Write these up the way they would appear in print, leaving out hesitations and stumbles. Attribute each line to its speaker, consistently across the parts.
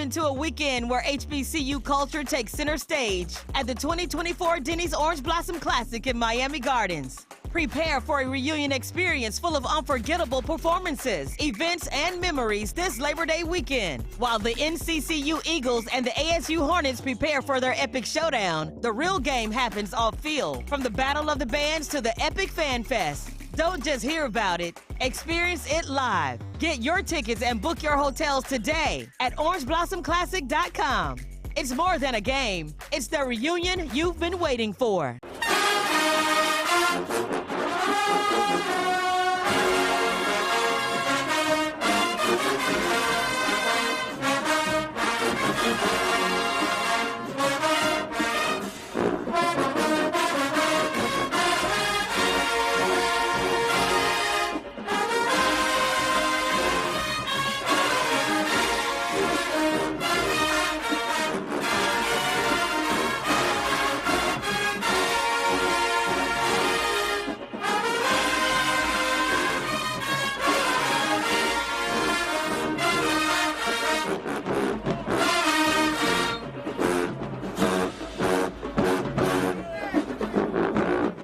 Speaker 1: into a weekend where HBCU culture takes center stage at the 2024 Denny's Orange Blossom Classic in Miami Gardens. Prepare for a reunion experience full of unforgettable performances, events, and memories this Labor Day weekend. While the NCCU Eagles and the ASU Hornets prepare for their epic showdown, the real game happens off-field. From the Battle of the Bands to the epic Fan Fest. Don't just hear about it, experience it live. Get your tickets and book your hotels today at orangeblossomclassic.com. It's more than a game, it's the reunion you've been waiting for.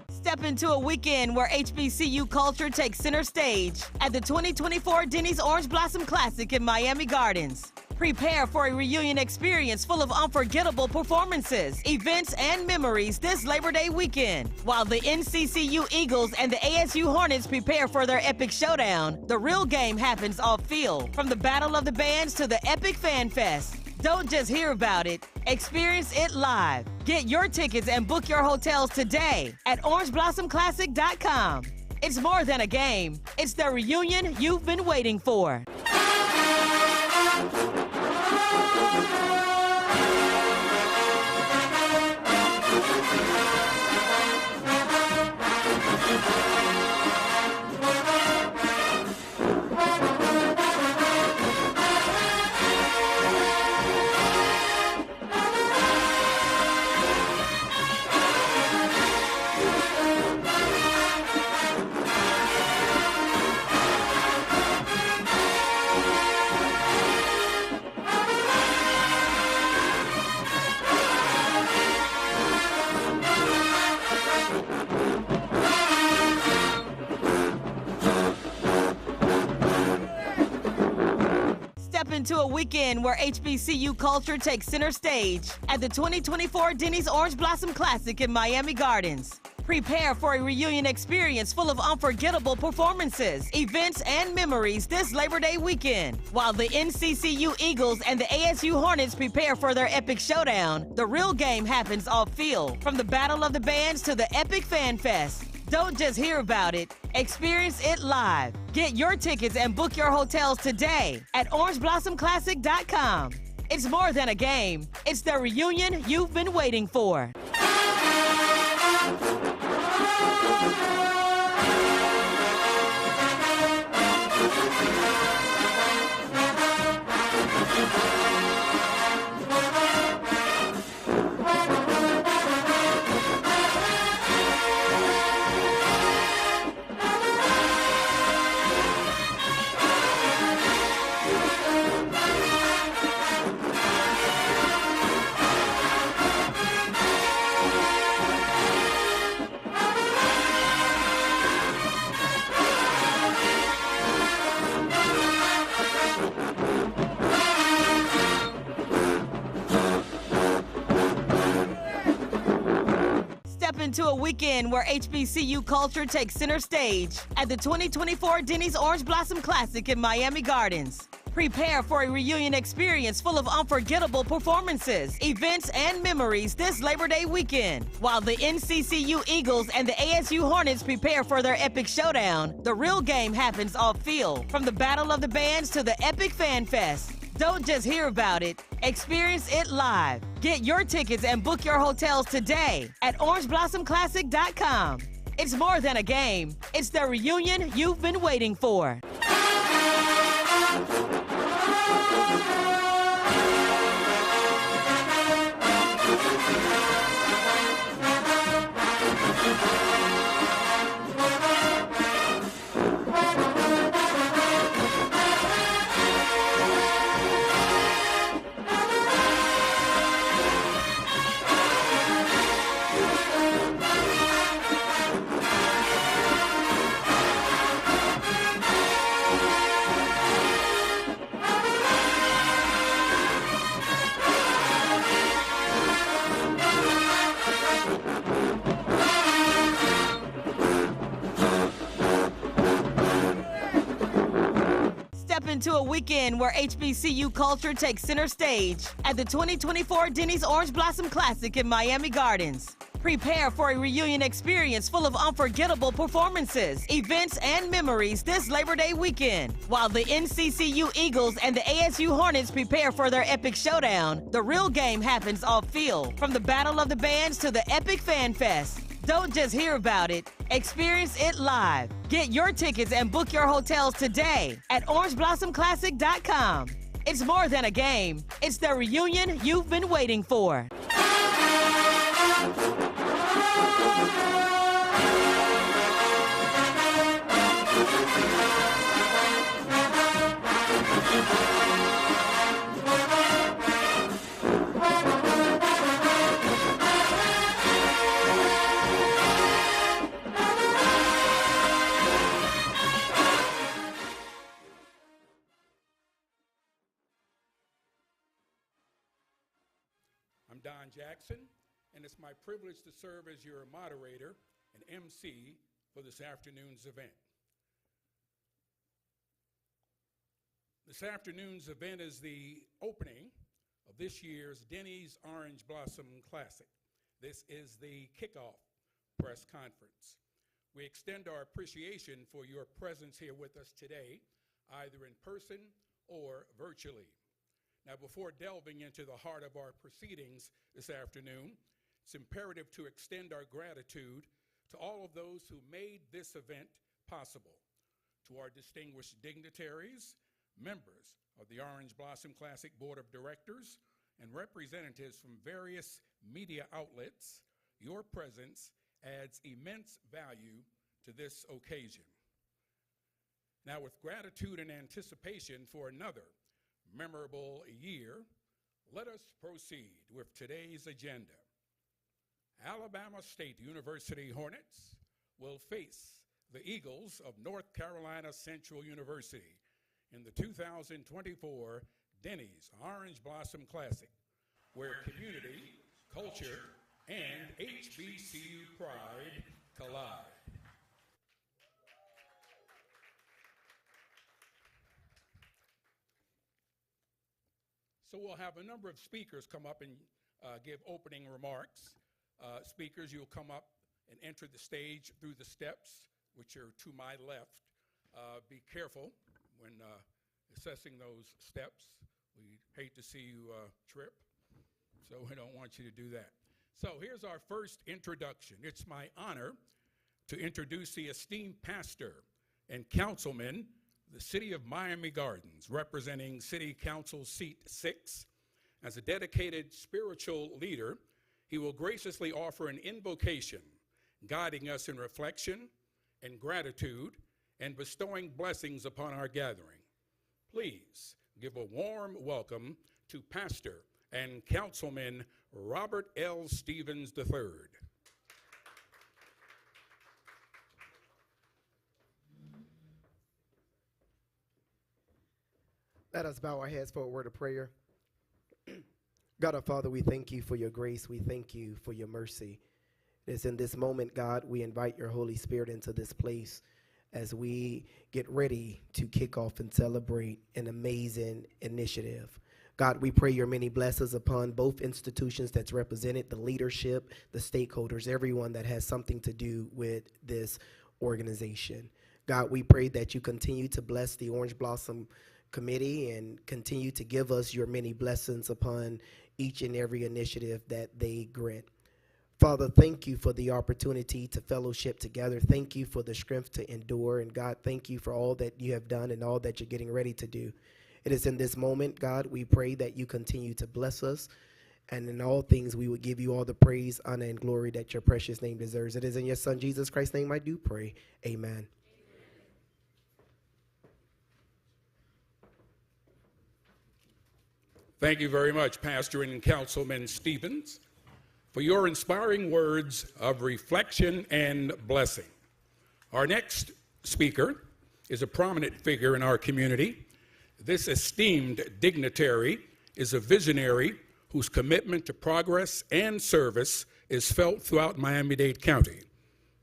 Speaker 1: Step into a weekend where HBCU culture takes center stage at the 2024 Denny's Orange Blossom Classic in Miami Gardens. Prepare for a reunion experience full of unforgettable performances, events, and memories this Labor Day weekend. While the NCCU Eagles and the ASU Hornets prepare for their epic showdown, the real game happens off-field. From the Battle of the Bands to the epic Fan Fest. Don't just hear about it, experience it live. Get your tickets and book your hotels today at orangeblossomclassic.com. It's more than a game, it's the reunion you've been waiting for. Step into a weekend where HBCU culture takes center stage at the 2024 Denny's Orange Blossom Classic in Miami Gardens. Prepare for a reunion experience full of unforgettable performances, events, and memories this Labor Day weekend. While the NCCU Eagles and the ASU Hornets prepare for their epic showdown, the real game happens off-field. From the Battle of the Bands to the epic Fan Fest. Don't just hear about it, experience it live. Get your tickets and book your hotels today at orangeblossomclassic.com. It's more than a game, it's the reunion you've been waiting for. Into a weekend where HBCU culture takes center stage at the 2024 Denny's Orange Blossom Classic in Miami Gardens. Prepare for a reunion experience full of unforgettable performances, events, and memories this Labor Day weekend. While the NCCU Eagles and the ASU Hornets prepare for their epic showdown, the real game happens off-field. From the Battle of the Bands to the epic Fan Fest. Don't just hear about it, experience it live. Get your tickets and book your hotels today at orangeblossomclassic.com. It's more than a game, it's the reunion you've been waiting for. weekend where HBCU culture takes center stage at the 2024 Denny's Orange Blossom Classic in Miami Gardens. Prepare for a reunion experience full of unforgettable performances, events, and memories this Labor Day weekend. While the NCCU Eagles and the ASU Hornets prepare for their epic showdown, the real game happens off-field, from the Battle of the Bands to the epic Fan Fest. Don't just hear about it, experience it live. Get your tickets and book your hotels today at orangeblossom.classic.com. It's more than a game, it's the reunion you've been waiting for.
Speaker 2: I'm Don Jackson, and it's my privilege to serve as your moderator and MC for this afternoon's event. This afternoon's event is the opening of this year's Denny's Orange Blossom Classic. This is the kickoff press conference. We extend our appreciation for your presence here with us today, either in person or virtually. Now, before delving into the heart of our proceedings this afternoon, it's imperative to extend our gratitude to all of those who made this event possible. To our distinguished dignitaries, members of the Orange Blossom Classic Board of Directors, and representatives from various media outlets, your presence adds immense value to this occasion. Now, with gratitude and anticipation for another memorable year, let us proceed with today's agenda. Alabama State University Hornets will face the Eagles of North Carolina Central University in the 2024 Denny's Orange Blossom Classic, where community, culture, and HBCU pride collide. So we'll have a number of speakers come up and give opening remarks. Speakers, you'll come up and enter the stage through the steps, which are to my left. Be careful when assessing those steps. We hate to see you trip, so we don't want you to do that. So here's our first introduction. It's my honor to introduce the esteemed pastor and councilman, the City of Miami Gardens, representing City Council Seat 6. As a dedicated spiritual leader, he will graciously offer an invocation, guiding us in reflection and gratitude and bestowing blessings upon our gathering. Please give a warm welcome to Pastor and Councilman Robert L. Stevens III.
Speaker 3: Let us bow our heads for a word of prayer. God our Father, we thank you for your grace. We thank you for your mercy. It is in this moment, God, we invite your Holy Spirit into this place as we get ready to kick off and celebrate an amazing initiative. God, we pray your many blessings upon both institutions that's represented, the leadership, the stakeholders, everyone that has something to do with this organization. God, we pray that you continue to bless the Orange Blossom Committee and continue to give us your many blessings upon each and every initiative that they grant. Father, thank you for the opportunity to fellowship together. Thank you for the strength to endure. And God, thank you for all that you have done and all that you're getting ready to do. It is in this moment, God, we pray that you continue to bless us. And in all things, we would give you all the praise, honor, and glory that your precious name deserves. It is in your Son, Jesus Christ's name, I do pray. Amen.
Speaker 2: Thank you very much, Pastor and Councilman Stevens, for your inspiring words of reflection and blessing. Our next speaker is a prominent figure in our community. This esteemed dignitary is a visionary whose commitment to progress and service is felt throughout Miami-Dade County.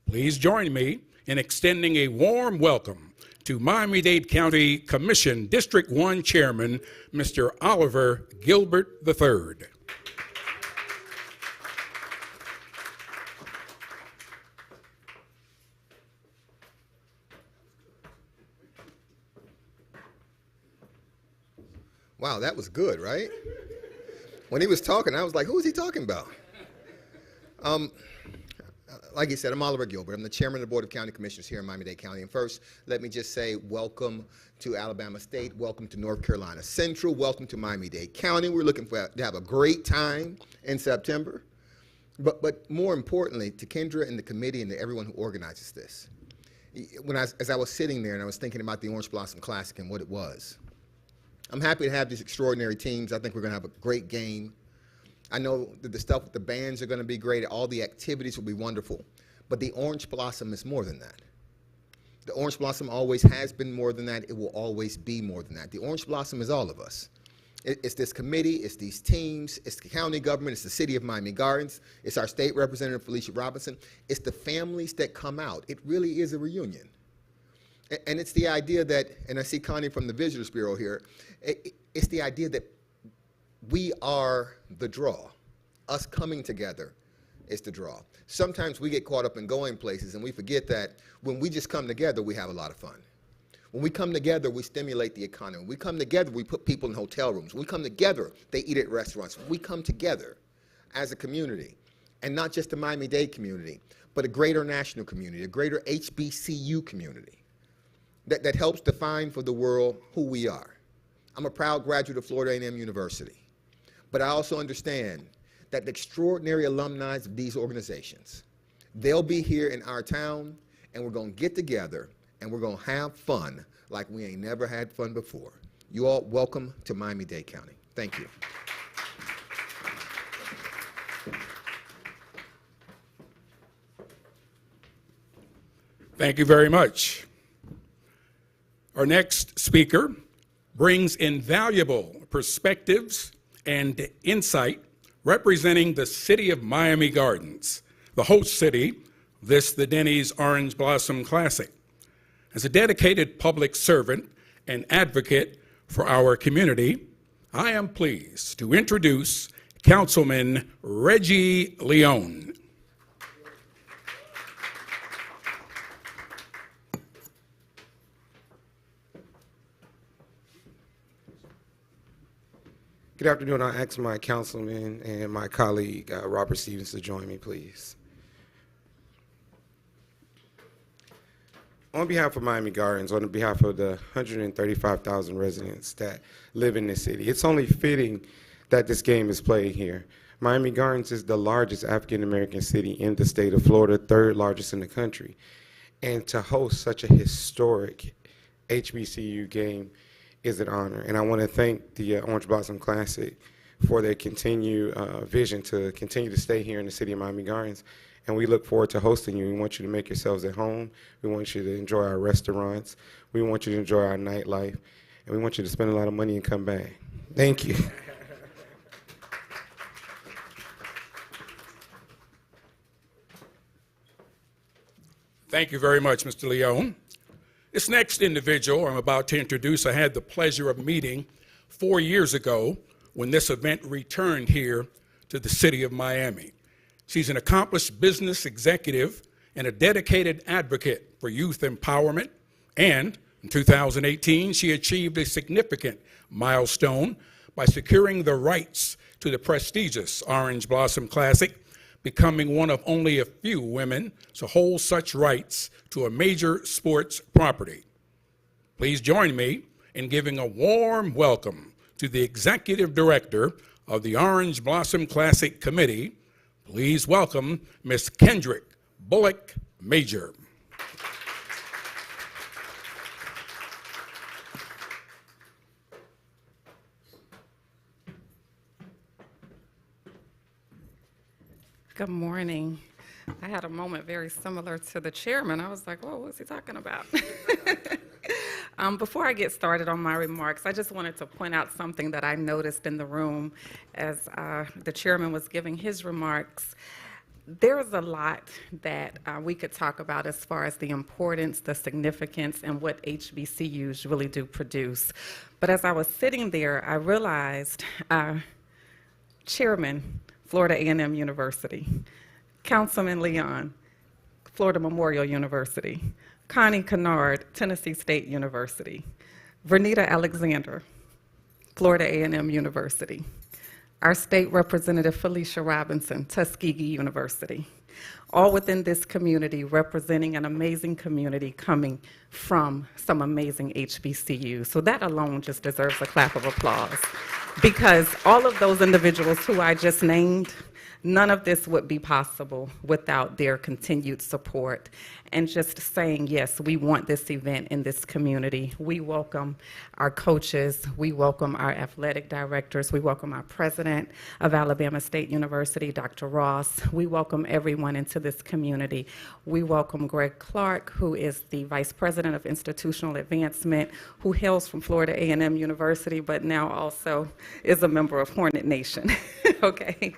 Speaker 2: Please join me in extending a warm welcome to Miami-Dade County Commission District 1 Chairman, Mr. Oliver Gilbert III.
Speaker 4: Wow, that was good, right? When he was talking, I was like, who is he talking about? Like he said, I'm Oliver Gilbert. I'm the chairman of the Board of County Commissioners here in Miami-Dade County. And first, let me just say welcome to Alabama State, welcome to North Carolina Central, welcome to Miami-Dade County. We're looking to have a great time in September. But more importantly, to Kendra and the committee and to everyone who organizes this. As I was sitting there and I was thinking about the Orange Blossom Classic and what it was, I'm happy to have these extraordinary teams. I think we're going to have a great game. I know that the stuff with the bands are going to be great. All the activities will be wonderful. But the Orange Blossom is more than that. The Orange Blossom always has been more than that. It will always be more than that. The Orange Blossom is all of us. It's this committee. It's these teams. It's the county government. It's the city of Miami Gardens. It's our state representative, Felicia Robinson. It's the families that come out. It really is a reunion. And it's the idea that, and I see Connie from the Visitors Bureau here, it's the idea that we are the draw. Us coming together is the draw. Sometimes we get caught up in going places and we forget that when we just come together, we have a lot of fun. When we come together, we stimulate the economy. When we come together, we put people in hotel rooms. When we come together, they eat at restaurants. When we come together as a community, and not just the Miami-Dade community, but a greater national community, a greater HBCU community, that helps define for the world who we are. I'm a proud graduate of Florida A&M University, but I also understand that the extraordinary alumni of these organizations, they'll be here in our town, and we're going to get together, and we're going to have fun like we ain't never had fun before. You all, welcome to Miami-Dade County. Thank you.
Speaker 2: Thank you very much. Our next speaker brings invaluable perspectives and insight representing the city of Miami Gardens, the host city of the Denny's Orange Blossom Classic. As a dedicated public servant and advocate for our community, I am pleased to introduce Councilman Reggie Leone.
Speaker 5: Good afternoon. I ask my councilman and my colleague, Robert Stevens, to join me, please. On behalf of Miami Gardens, on behalf of the 135,000 residents that live in this city, it's only fitting that this game is played here. Miami Gardens is the largest African-American city in the state of Florida, third largest in the country. And to host such a historic HBCU game is an honor. And I want to thank the Orange Blossom Classic for their continued vision to continue to stay here in the city of Miami Gardens. And we look forward to hosting you. We want you to make yourselves at home. We want you to enjoy our restaurants. We want you to enjoy our nightlife. And we want you to spend a lot of money and come back. Thank you.
Speaker 2: Thank you very much, Mr. Leone. This next individual I'm about to introduce, I had the pleasure of meeting 4 years ago when this event returned here to the city of Miami. She's an accomplished business executive and a dedicated advocate for youth empowerment. And in 2018, she achieved a significant milestone by securing the rights to the prestigious Orange Blossom Classic, becoming one of only a few women to hold such rights to a major sports property. Please join me in giving a warm welcome to the Executive Director of the Orange Blossom Classic Committee. Please welcome Ms. Kendrick Bullock Major.
Speaker 6: Good morning. I had a moment very similar to the chairman. I was like, whoa, what's he talking about? Before I get started on my remarks, I just wanted to point out something that I noticed in the room as the chairman was giving his remarks. There's a lot that we could talk about as far as the importance, the significance, and what HBCUs really do produce. But as I was sitting there, I realized Chairman, Florida A&M University, Councilman Leon, Florida Memorial University, Connie Kennard, Tennessee State University, Vernita Alexander, Florida A&M University, our state representative Felicia Robinson, Tuskegee University, all within this community representing an amazing community coming from some amazing HBCUs. So that alone just deserves a clap of applause, because all of those individuals who I just named, none of this would be possible without their continued support and just saying, yes, we want this event in this community. We welcome our coaches. We welcome our athletic directors. We welcome our president of Alabama State University, Dr. Ross. We welcome everyone into this community. We welcome Greg Clark, who is the vice president of institutional advancement, who hails from Florida A&M University, but now also is a member of Hornet Nation. Okay,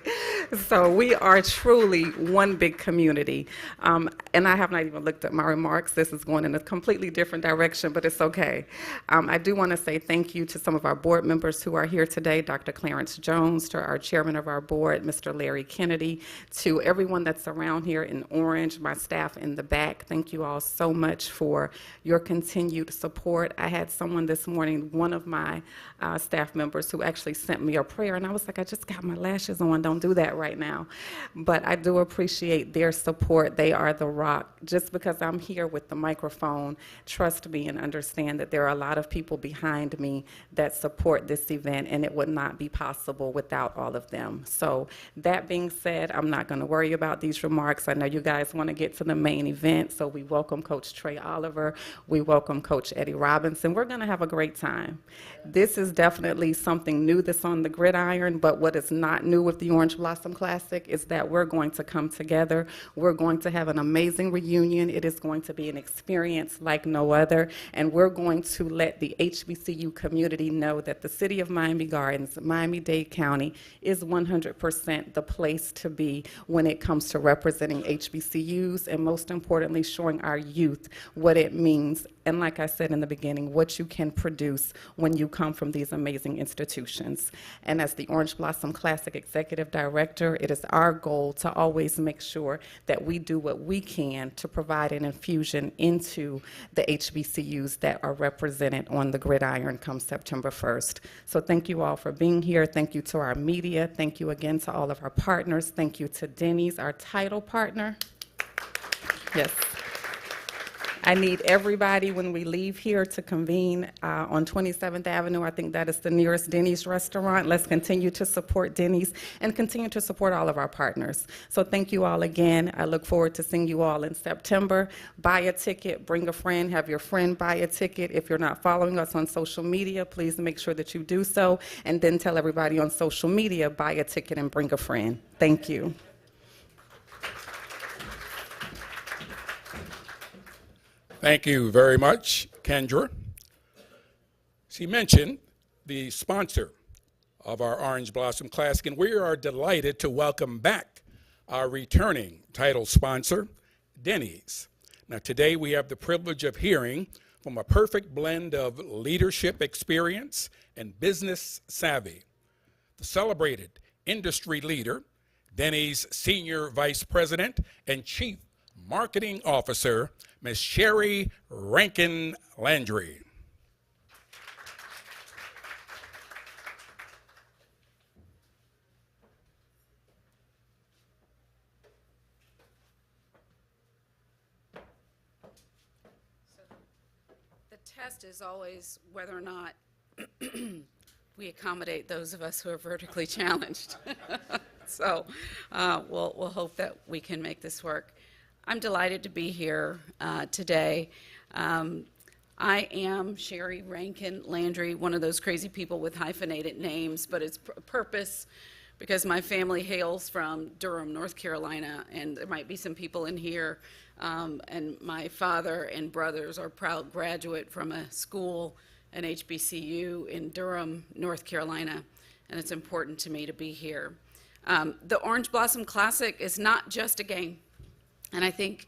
Speaker 6: so we are truly one big community. And I have not even looked at my remarks. This is going in a completely different direction, but it's okay. I do want to say thank you to some of our board members who are here today, Dr. Clarence Jones, to our chairman of our board, Mr. Larry Kennedy, to everyone that's around here in orange, my staff in the back. Thank you all so much for your continued support. I had someone this morning, one of my staff members, who actually sent me a prayer, and I was like, I just got my lashes on. Don't do that right now. But I do appreciate their support. They are the rock. Just because I'm here with the microphone, trust me and understand that there are a lot of people behind me that support this event, and it would not be possible without all of them. So that being said, I'm not going to worry about these remarks. I know you guys want to get to the main event, so we welcome Coach Trey Oliver. We welcome Coach Eddie Robinson. We're going to have a great time. This is definitely something new that's on the gridiron, but what is not new with the Orange Blossom Classic is that we're going to come together. We're going to have an amazing reunion. It is going to be an experience like no other, and we're going to let the HBCU community know that the city of Miami Gardens, Miami-Dade County, is 100% the place to be when it comes to representing HBCUs, and most importantly, showing our youth what it means, and like I said in the beginning, what you can produce when you come from these amazing institutions. And as the Orange Blossom Classic Executive Director, it is our goal to always make sure that we do what we can to provide an infusion into the HBCUs that are represented on the gridiron come September 1st. So thank you all for being here. Thank you to our media. Thank you again to all of our partners. Thank you to Denny's, our title partner. Yes. I need everybody when we leave here to convene on 27th Avenue. I think that is the nearest Denny's restaurant. Let's continue to support Denny's and continue to support all of our partners. So thank you all again. I look forward to seeing you all in September. Buy a ticket, bring a friend, have your friend buy a ticket. If you're not following us on social media, please make sure that you do so, and then tell everybody on social media, buy a ticket and bring a friend. Thank you.
Speaker 2: Thank you very much, Kendra. She mentioned the sponsor of our Orange Blossom Classic, and we are delighted to welcome back our returning title sponsor, Denny's. Now, today we have the privilege of hearing from a perfect blend of leadership experience and business savvy. The celebrated industry leader, Denny's Senior Vice President and Chief Marketing Officer, Ms. Sherry Rankin Landry.
Speaker 7: The test is always whether or not we accommodate those of us who are vertically challenged. So we'll hope that we can make this work. I'm delighted to be here today. I am Sherry Rankin Landry, one of those crazy people with hyphenated names, but it's purpose because my family hails from Durham, North Carolina, and there might be some people in here, and my father and brothers are proud graduate from a school, an HBCU in Durham, North Carolina, and it's important to me to be here. The Orange Blossom Classic is not just a game, and I think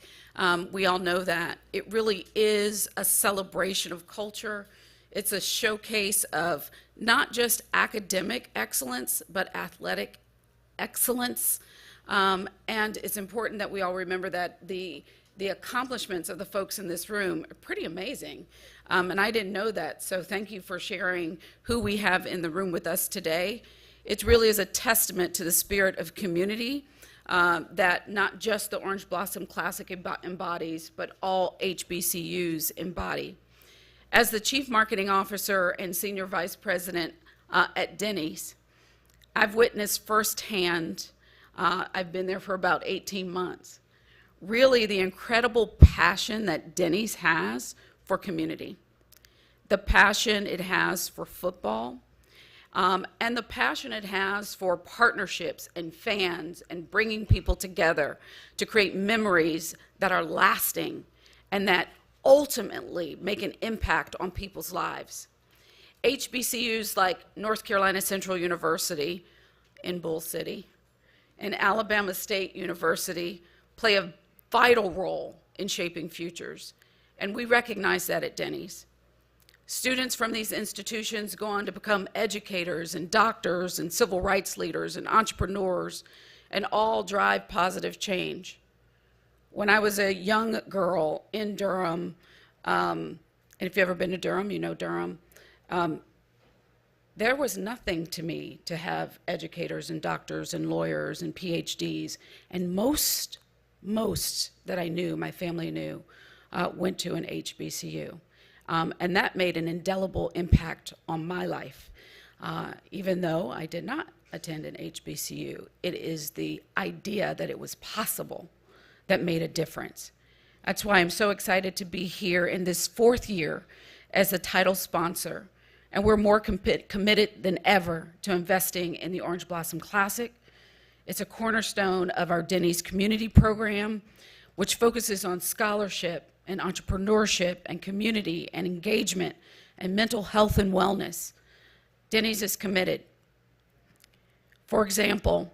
Speaker 7: we all know that. It really is a celebration of culture. It's a showcase of not just academic excellence, but athletic excellence. And it's important that we all remember that the accomplishments of the folks in this room are pretty amazing. And I didn't know that, so thank you for sharing who we have in the room with us today. It really is a testament to the spirit of community that not just the Orange Blossom Classic embodies, but all HBCUs embody. As the Chief Marketing Officer and Senior Vice President at Denny's, I've witnessed firsthand, I've been there for about 18 months, really the incredible passion that Denny's has for community, the passion it has for football, and the passion it has for partnerships and fans and bringing people together to create memories that are lasting and that ultimately make an impact on people's lives. HBCUs like North Carolina Central University in Bull City and Alabama State University play a vital role in shaping futures, and we recognize that at Denny's. Students from these institutions go on to become educators and doctors and civil rights leaders and entrepreneurs, and all drive positive change. When I was a young girl in Durham, and if you've ever been to Durham, you know Durham, there was nothing to me to have educators and doctors and lawyers and PhDs, and most that I knew, my family knew, went to an HBCU. And that made an indelible impact on my life. Even though I did not attend an HBCU, it is the idea that it was possible that made a difference. That's why I'm so excited to be here in this 4th year as the title sponsor. And we're more committed than ever to investing in the Orange Blossom Classic. It's a cornerstone of our Denny's community program, which focuses on scholarship and entrepreneurship and community and engagement and mental health and wellness. Denny's is committed. For example,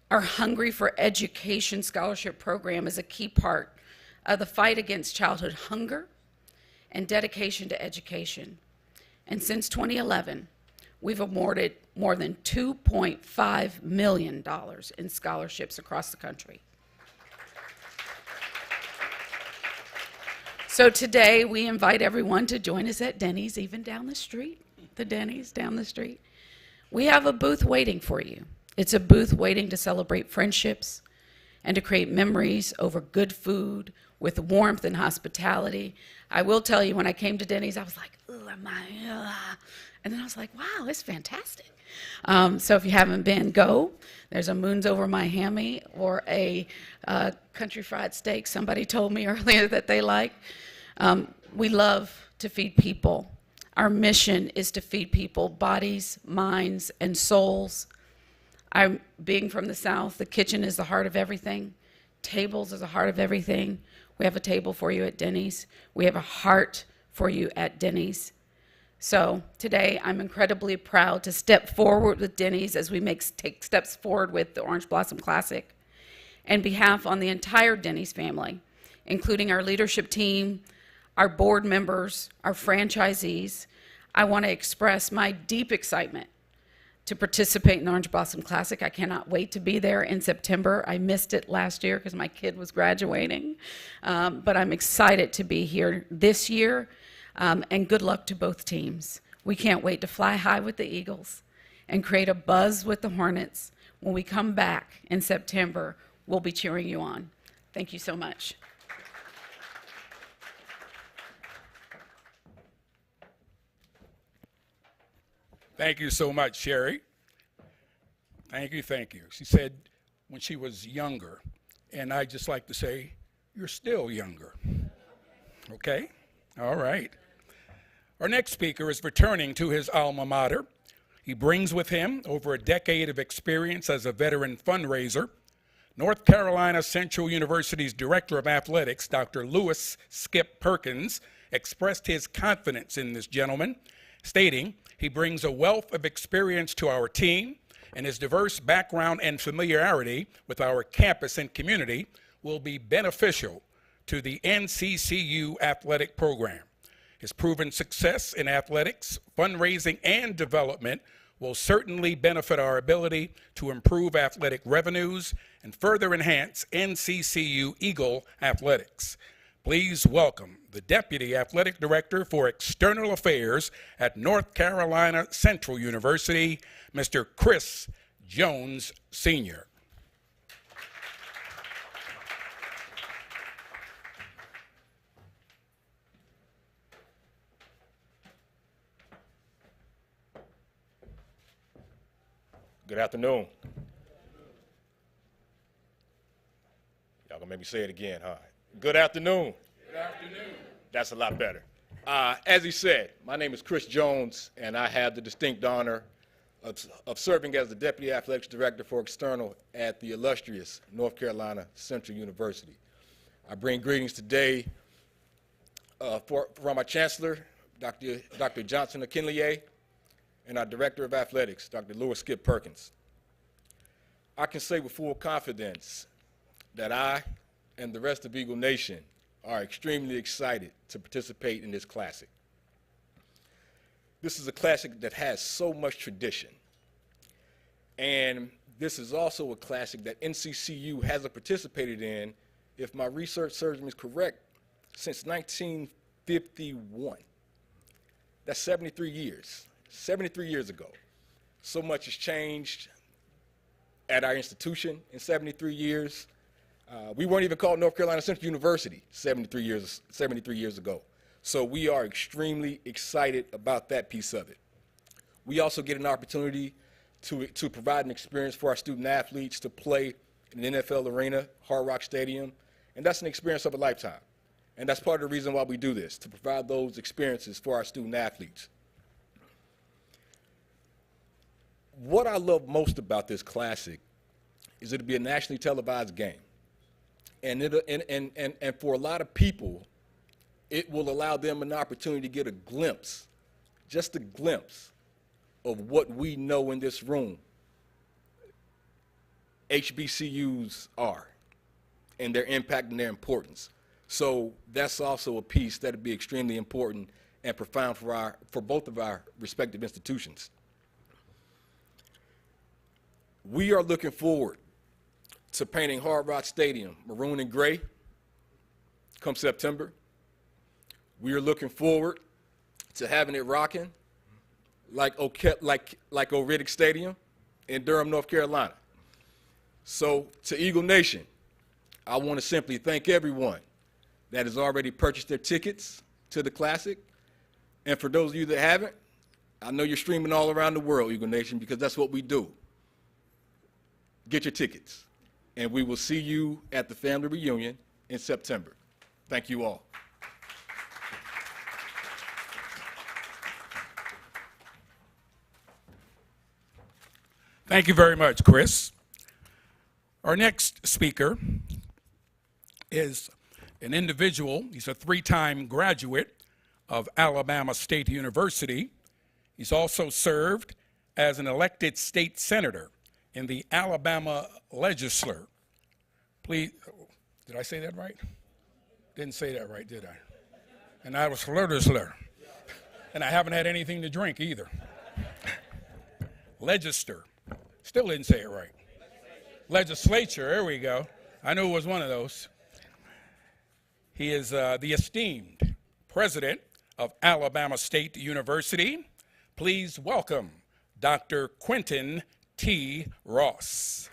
Speaker 7: our Hungry for Education scholarship program is a key part of the fight against childhood hunger and dedication to education. And since 2011, we've awarded more than $2.5 million in scholarships across the country. So today, we invite everyone to join us at Denny's, even down the street, the Denny's down the street. We have a booth waiting for you. It's a booth waiting to celebrate friendships and to create memories over good food with warmth and hospitality. I will tell you, when I came to Denny's, I was like, ooh, am I? And then I was like, wow, it's fantastic. So if you haven't been, go. There's a Moons Over My Hammy or a country fried steak somebody told me earlier that they like. We love to feed people. Our mission is to feed people bodies, minds, and souls. Being from the South, the kitchen is the heart of everything. Tables is the heart of everything. We have a table for you at Denny's. We have a heart for you at Denny's. So today, I'm incredibly proud to step forward with Denny's as we take steps forward with the Orange Blossom Classic. On behalf on the entire Denny's family, including our leadership team, our board members, our franchisees, I want to express my deep excitement to participate in the Orange Blossom Classic. I cannot wait to be there in September. I missed it last year because my kid was graduating, but I'm excited to be here this year, and good luck to both teams. We can't wait to fly high with the Eagles and create a buzz with the Hornets. When we come back in September, we'll be cheering you on. Thank you so much.
Speaker 2: Thank you so much, Sherry. Thank you, thank you. She said when she was younger, and I just like to say, you're still younger. Okay? All right. Our next speaker is returning to his alma mater. He brings with him over a decade of experience as a veteran fundraiser. North Carolina Central University's Director of Athletics, Dr. Lewis Skip Perkins, expressed his confidence in this gentleman, stating, he brings a wealth of experience to our team, and his diverse background and familiarity with our campus and community will be beneficial to the NCCU athletic program. His proven success in athletics, fundraising, and development will certainly benefit our ability to improve athletic revenues and further enhance NCCU Eagle athletics. Please welcome the Deputy Athletic Director for External Affairs at North Carolina Central University, Mr. Chris Jones, Sr.
Speaker 8: Good afternoon. Y'all gonna make me say it again, huh? Good afternoon.
Speaker 2: Good afternoon.
Speaker 8: That's a lot better. As he said, my name is Chris Jones, and I have the distinct honor of serving as the Deputy Athletics Director for External at the illustrious North Carolina Central University. I bring greetings today from our Chancellor, Dr. Johnson Akinleye, and our Director of Athletics, Dr. Lewis Skip Perkins. I can say with full confidence that I and the rest of Eagle Nation are extremely excited to participate in this classic. This is a classic that has so much tradition, and this is also a classic that NCCU hasn't participated in, if my research serves me correct, since 1951. That's 73 years. 73 years ago. So much has changed at our institution in 73 years. We weren't even called North Carolina Central University 73 years ago. So we are extremely excited about that piece of it. We also get an opportunity to provide an experience for our student athletes to play in an NFL arena, Hard Rock Stadium, and that's an experience of a lifetime. And that's part of the reason why we do this, to provide those experiences for our student athletes. What I love most about this classic is it'll be a nationally televised game. And for a lot of people, it will allow them an opportunity to get a glimpse, just a glimpse, of what we know in this room HBCUs are, and their impact and their importance. So that's also a piece that'll be extremely important and profound for both of our respective institutions. We are looking forward to painting Hard Rock Stadium maroon and gray come September. We are looking forward to having it rocking like O'Riddick Stadium in Durham, North Carolina. So to Eagle Nation, I want to simply thank everyone that has already purchased their tickets to the Classic. And for those of you that haven't, I know you're streaming all around the world, Eagle Nation, because that's what we do. Get your tickets, and we will see you at the family reunion in September. Thank you all.
Speaker 2: Thank you very much, Chris. Our next speaker is an individual. He's a three-time graduate of Alabama State University. He's also served as an elected state senator in the Alabama legislature. Please, did I say that right? Didn't say that right, did I? And I was legislator. And I haven't had anything to drink either. Legislature. Still didn't say it right. Legislature, there we go. I knew it was one of those. He is the esteemed president of Alabama State University. Please welcome Dr. Quentin T. Ross.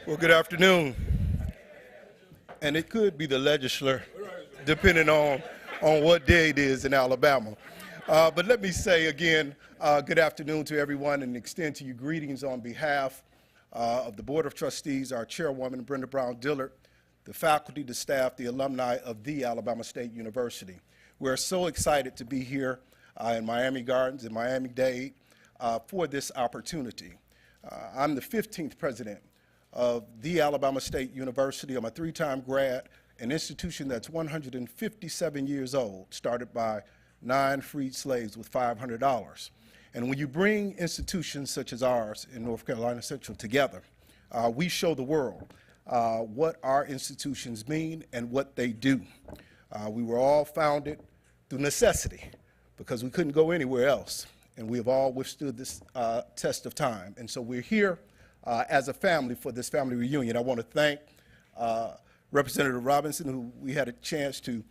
Speaker 9: Well, good afternoon. And it could be the legislature, depending on what day it is in Alabama. But let me say again, good afternoon to everyone and extend to you greetings on behalf of the Board of Trustees, our chairwoman, Brenda Brown Dillard, the faculty, the staff, the alumni of the Alabama State University. We're so excited to be here in Miami Gardens, in Miami-Dade, for this opportunity. I'm the 15th president of the Alabama State University. I'm a three-time grad, an institution that's 157 years old, started by 9 freed slaves with $500. And when you bring institutions such as ours in North Carolina Central together, we show the world what our institutions mean and what they do. We were all founded through necessity because we couldn't go anywhere else, and we have all withstood this test of time. And so we're here as a family for this family reunion. I want to thank Representative Robinson, who we had a chance to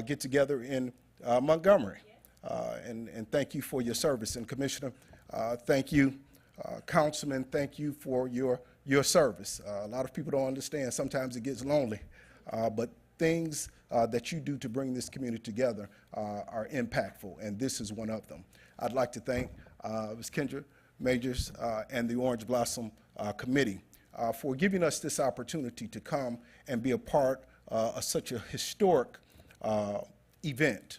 Speaker 9: get together in Montgomery. And thank you for your service. And Commissioner, thank you. Councilman, thank you for your service. A lot of people don't understand. Sometimes it gets lonely, but things that you do to bring this community together are impactful, and this is one of them. I'd like to thank Ms. Kendra Majors and the Orange Blossom Committee for giving us this opportunity to come and be a part of such a historic event,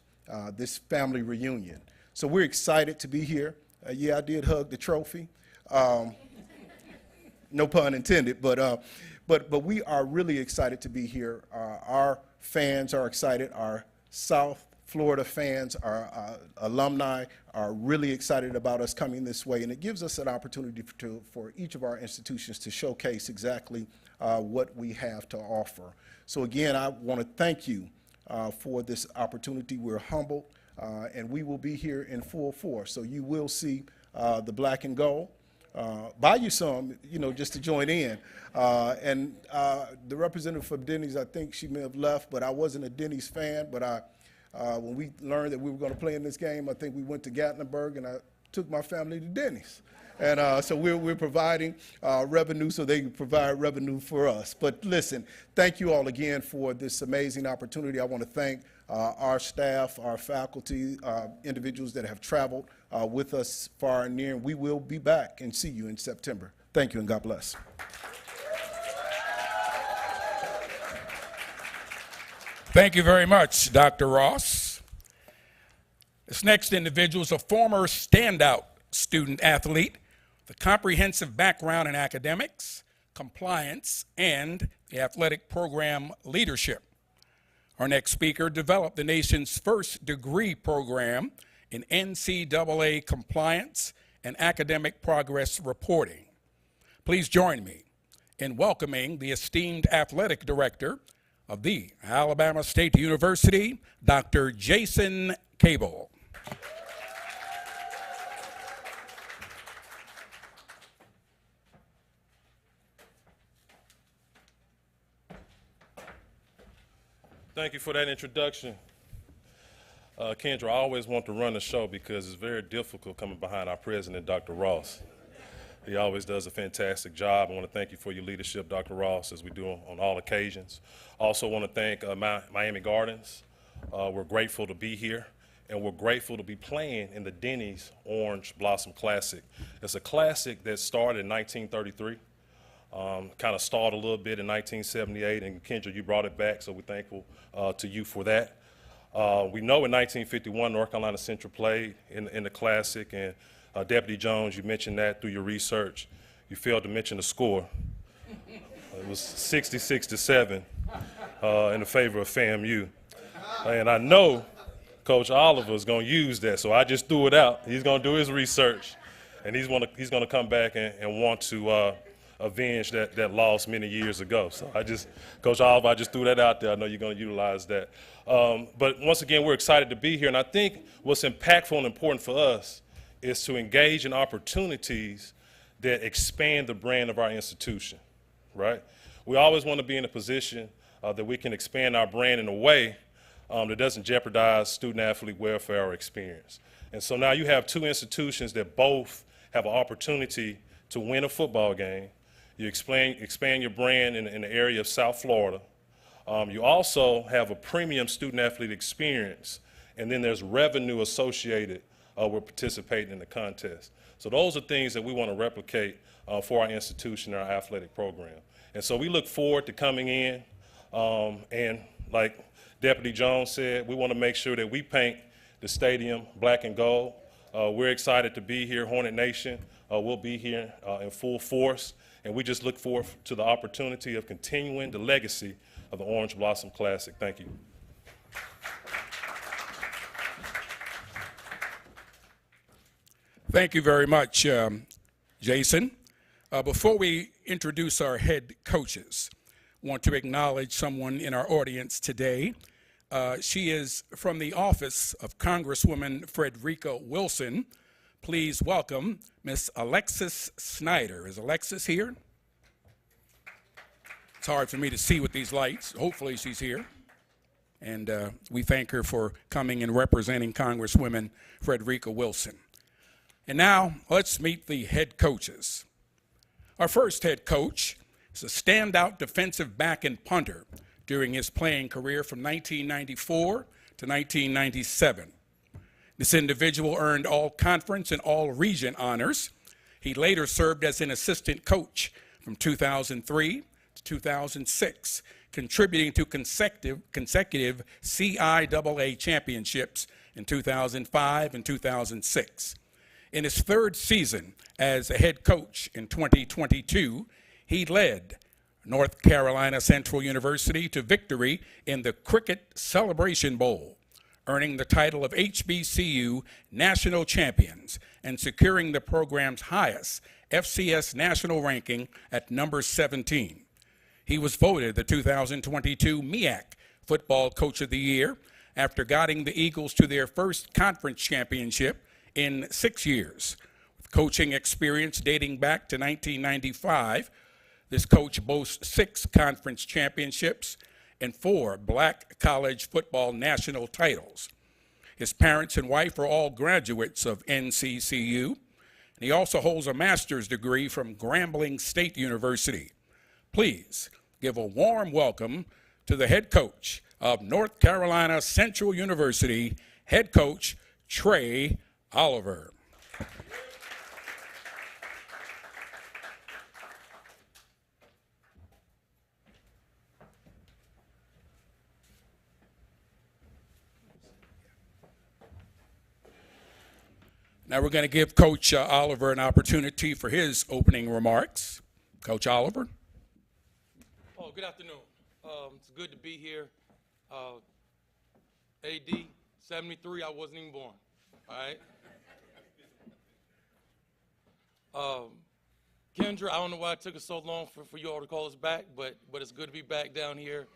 Speaker 9: this family reunion. So we're excited to be here. Yeah, I did hug the trophy. No pun intended, but we are really excited to be here. Our fans are excited. Our South Florida fans, our alumni are really excited about us coming this way, and it gives us an opportunity for each of our institutions to showcase exactly what we have to offer. So again, I want to thank you for this opportunity. We're humbled, and we will be here in full force. So you will see the black and gold. Buy you some, just to join in. And the representative for Denny's, I think she may have left, but I wasn't a Denny's fan. But when we learned that we were going to play in this game, I think we went to Gatlinburg, and I took my family to Denny's. And so we're providing revenue so they can provide revenue for us. But listen, thank you all again for this amazing opportunity. I want to thank our staff, our faculty, individuals that have traveled with us far and near. And we will be back and see you in September. Thank you, and God bless.
Speaker 2: Thank you very much, Dr. Ross. This next individual is a former standout student athlete with a comprehensive background in academics, compliance, and the athletic program leadership. Our next speaker developed the nation's first degree program in NCAA compliance and academic progress reporting. Please join me in welcoming the esteemed athletic director of the Alabama State University, Dr. Jason Cable.
Speaker 10: Thank you for that introduction. Kendra, I always want to run the show because it's very difficult coming behind our president, Dr. Ross. He always does a fantastic job. I want to thank you for your leadership, Dr. Ross, as we do on all occasions. Also want to thank Miami Gardens. We're grateful to be here, and we're grateful to be playing in the Denny's Orange Blossom Classic. It's a classic that started in 1933. Kind of stalled a little bit in 1978, and Kendra, you brought it back, so we're thankful to you for that. We know in 1951, North Carolina Central played in the Classic, and Deputy Jones, you mentioned that through your research. You failed to mention the score. It was 66-7 in favor of FAMU. And I know Coach Oliver is going to use that, so I just threw it out. He's going to do his research, and he's going to come back and want to avenge that loss many years ago. So Coach Oliver, I just threw that out there. I know you're going to utilize that. But once again, we're excited to be here, and I think what's impactful and important for us is to engage in opportunities that expand the brand of our institution, right? We always want to be in a position that we can expand our brand in a way that doesn't jeopardize student-athlete welfare or experience. And so now you have two institutions that both have an opportunity to win a football game. You expand your brand in the area of South Florida. You also have a premium student-athlete experience, and then there's revenue associated with participating in the contest. So those are things that we want to replicate for our institution and our athletic program. And so we look forward to coming in, and like Deputy Jones said, we want to make sure that we paint the stadium black and gold. We're excited to be here. Hornet Nation will be here in full force. And we just look forward to the opportunity of continuing the legacy of the Orange Blossom Classic. Thank you.
Speaker 2: Thank you very much, Jason. Before we introduce our head coaches, I want to acknowledge someone in our audience today. She is from the office of Congresswoman Frederica Wilson. Please welcome Miss Alexis Snyder. Is Alexis here? It's hard for me to see with these lights. Hopefully she's here. And we thank her for coming and representing Congresswoman Frederica Wilson. And now let's meet the head coaches. Our first head coach is a standout defensive back and punter during his playing career from 1994 to 1997. This individual earned all conference and all region honors. He later served as an assistant coach from 2003 to 2006, contributing to consecutive CIAA championships in 2005 and 2006. In his third season as a head coach in 2022, he led North Carolina Central University to victory in the Cricket Celebration Bowl, earning the title of HBCU National Champions and securing the program's highest FCS national ranking at number 17. He was voted the 2022 MEAC Football Coach of the Year after guiding the Eagles to their first conference championship in 6 years. With coaching experience dating back to 1995, this coach boasts 6 conference championships and 4 black college football national titles. His parents and wife are all graduates of NCCU, and he also holds a master's degree from Grambling State University. Please give a warm welcome to the head coach of North Carolina Central University, head coach Trey Oliver. Now we're going to give Coach Oliver an opportunity for his opening remarks. Coach Oliver.
Speaker 11: Oh, good afternoon. It's good to be here. AD, 73, I wasn't even born, all right? Kendra, I don't know why it took us so long for you all to call us back, but it's good to be back down here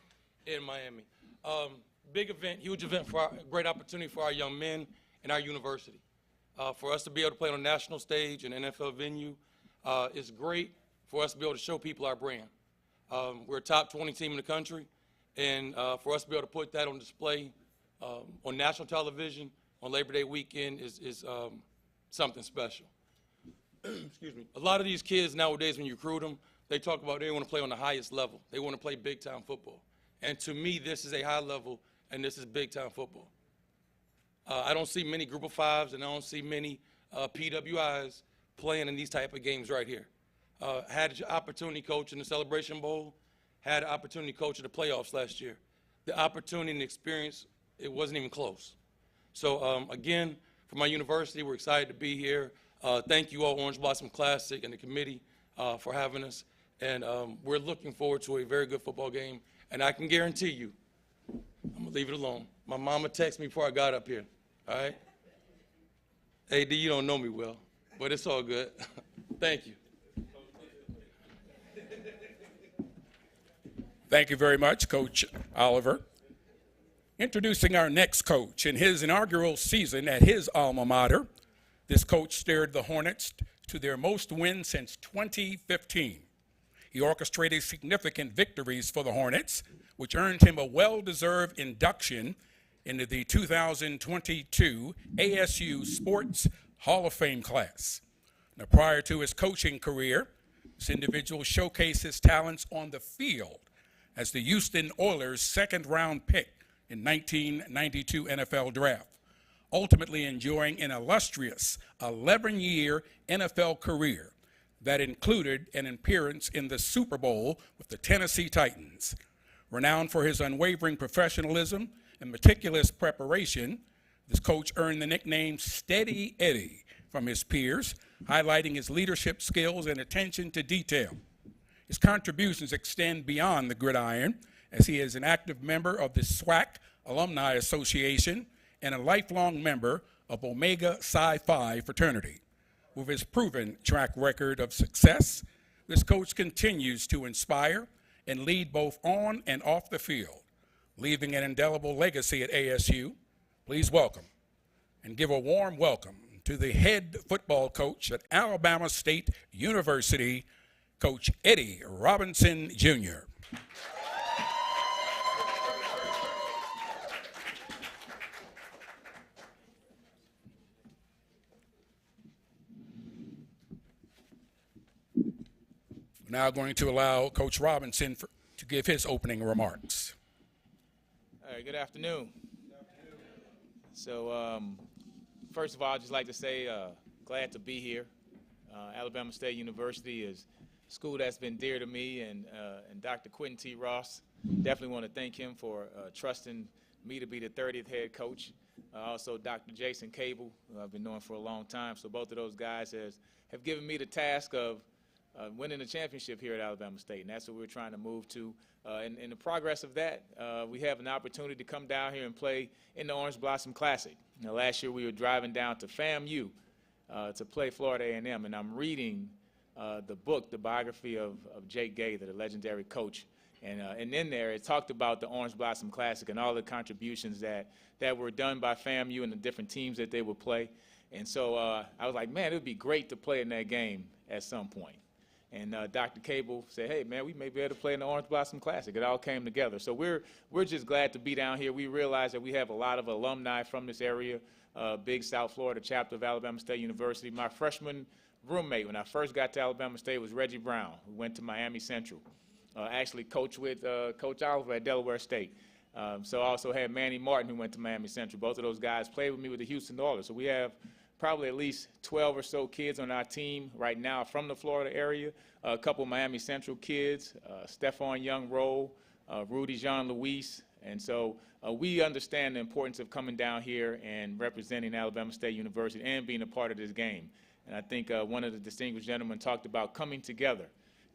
Speaker 11: in Miami. Big event, huge event, great opportunity for our young men and our university. For us to be able to play on a national stage and NFL venue is great for us to be able to show people our brand. We're a top 20 team in the country, and for us to be able to put that on display on national television on Labor Day weekend is something special. Excuse me. A lot of these kids nowadays, when you recruit them, they talk about they want to play on the highest level. They want to play big-time football. And to me, this is a high level, and this is big-time football. I don't see many Group of Fives, and I don't see many PWIs playing in these type of games right here. Had an opportunity coach in the Celebration Bowl, had an opportunity coach in the playoffs last year. The opportunity and experience, it wasn't even close. So again, for my university, we're excited to be here. Thank you all, Orange Blossom Classic and the committee for having us. And we're looking forward to a very good football game. And I can guarantee you, I'm gonna leave it alone. My mama texted me before I got up here, all right? AD, you don't know me well, but it's all good. Thank you.
Speaker 2: Thank you very much, Coach Oliver. Introducing our next coach. In his inaugural season at his alma mater, this coach steered the Hornets to their most wins since 2015. He orchestrated significant victories for the Hornets, which earned him a well-deserved induction into the 2022 ASU Sports Hall of Fame class. Now, prior to his coaching career, this individual showcased his talents on the field as the Houston Oilers' second-round pick in 1992 NFL Draft, ultimately enjoying an illustrious 11-year NFL career that included an appearance in the Super Bowl with the Tennessee Titans. Renowned for his unwavering professionalism and meticulous preparation, this coach earned the nickname Steady Eddie from his peers, highlighting his leadership skills and attention to detail. His contributions extend beyond the gridiron, as he is an active member of the SWAC Alumni Association and a lifelong member of Omega Psi Phi fraternity. With his proven track record of success, this coach continues to inspire and lead both on and off the field, leaving an indelible legacy at ASU. Please welcome and give a warm welcome to the head football coach at Alabama State University, Coach Eddie Robinson, Jr. We're now going to allow Coach Robinson to give his opening remarks.
Speaker 12: All right, good afternoon. So, first of all, I'd just like to say glad to be here. Alabama State University is a school that's been dear to me, and Dr. Quentin T. Ross, definitely want to thank him for trusting me to be the 30th head coach. Also, Dr. Jason Cable, who I've been knowing for a long time. So both of those guys have given me the task of winning the championship here at Alabama State, and that's what we're trying to move to. In the progress of that, we have an opportunity to come down here and play in the Orange Blossom Classic. Last year we were driving down to FAMU to play Florida A&M, and I'm reading the book, the biography of Jake Gaither, the legendary coach. And in there, it talked about the Orange Blossom Classic and all the contributions that were done by FAMU and the different teams that they would play. And so I was like, man, it would be great to play in that game at some point. And Dr. Cable said, hey, man, we may be able to play in the Orange Blossom Classic. It all came together. So we're just glad to be down here. We realize that we have a lot of alumni from this area, big South Florida chapter of Alabama State University. My freshman roommate when I first got to Alabama State was Reggie Brown, who went to Miami Central. Actually coached with Coach Oliver at Delaware State. So I also had Manny Martin, who went to Miami Central. Both of those guys played with me with the Houston Oilers. So we have probably at least 12 or so kids on our team right now from the Florida area. A couple Miami Central kids, Stephon Young-Roll, Rudy Jean-Louis. And so we understand the importance of coming down here and representing Alabama State University and being a part of this game. And I think one of the distinguished gentlemen talked about coming together.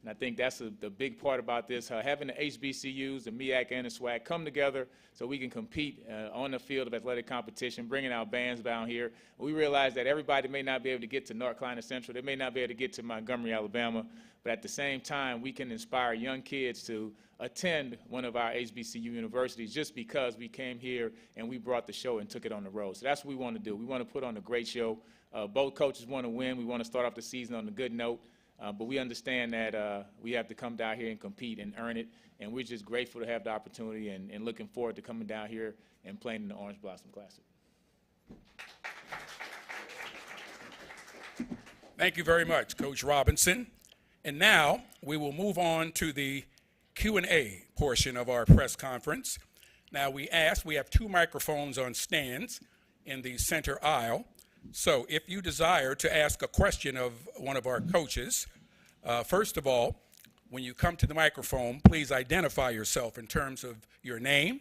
Speaker 12: And I think that's the big part about this, having the HBCUs, the MEAC, and the SWAC come together so we can compete on the field of athletic competition, bringing our bands down here. We realize that everybody may not be able to get to North Carolina Central. They may not be able to get to Montgomery, Alabama. But at the same time, we can inspire young kids to attend one of our HBCU universities just because we came here and we brought the show and took it on the road. So that's what we want to do. We want to put on a great show. Both coaches want to win. We want to start off the season on a good note. But we understand that we have to come down here and compete and earn it, and we're just grateful to have the opportunity and looking forward to coming down here and playing in the Orange Blossom Classic.
Speaker 2: Thank you very much, Coach Robinson. And now we will move on to the Q&A portion of our press conference. Now we have 2 microphones on stands in the center aisle. So if you desire to ask a question of one of our coaches, first of all, when you come to the microphone, please identify yourself in terms of your name,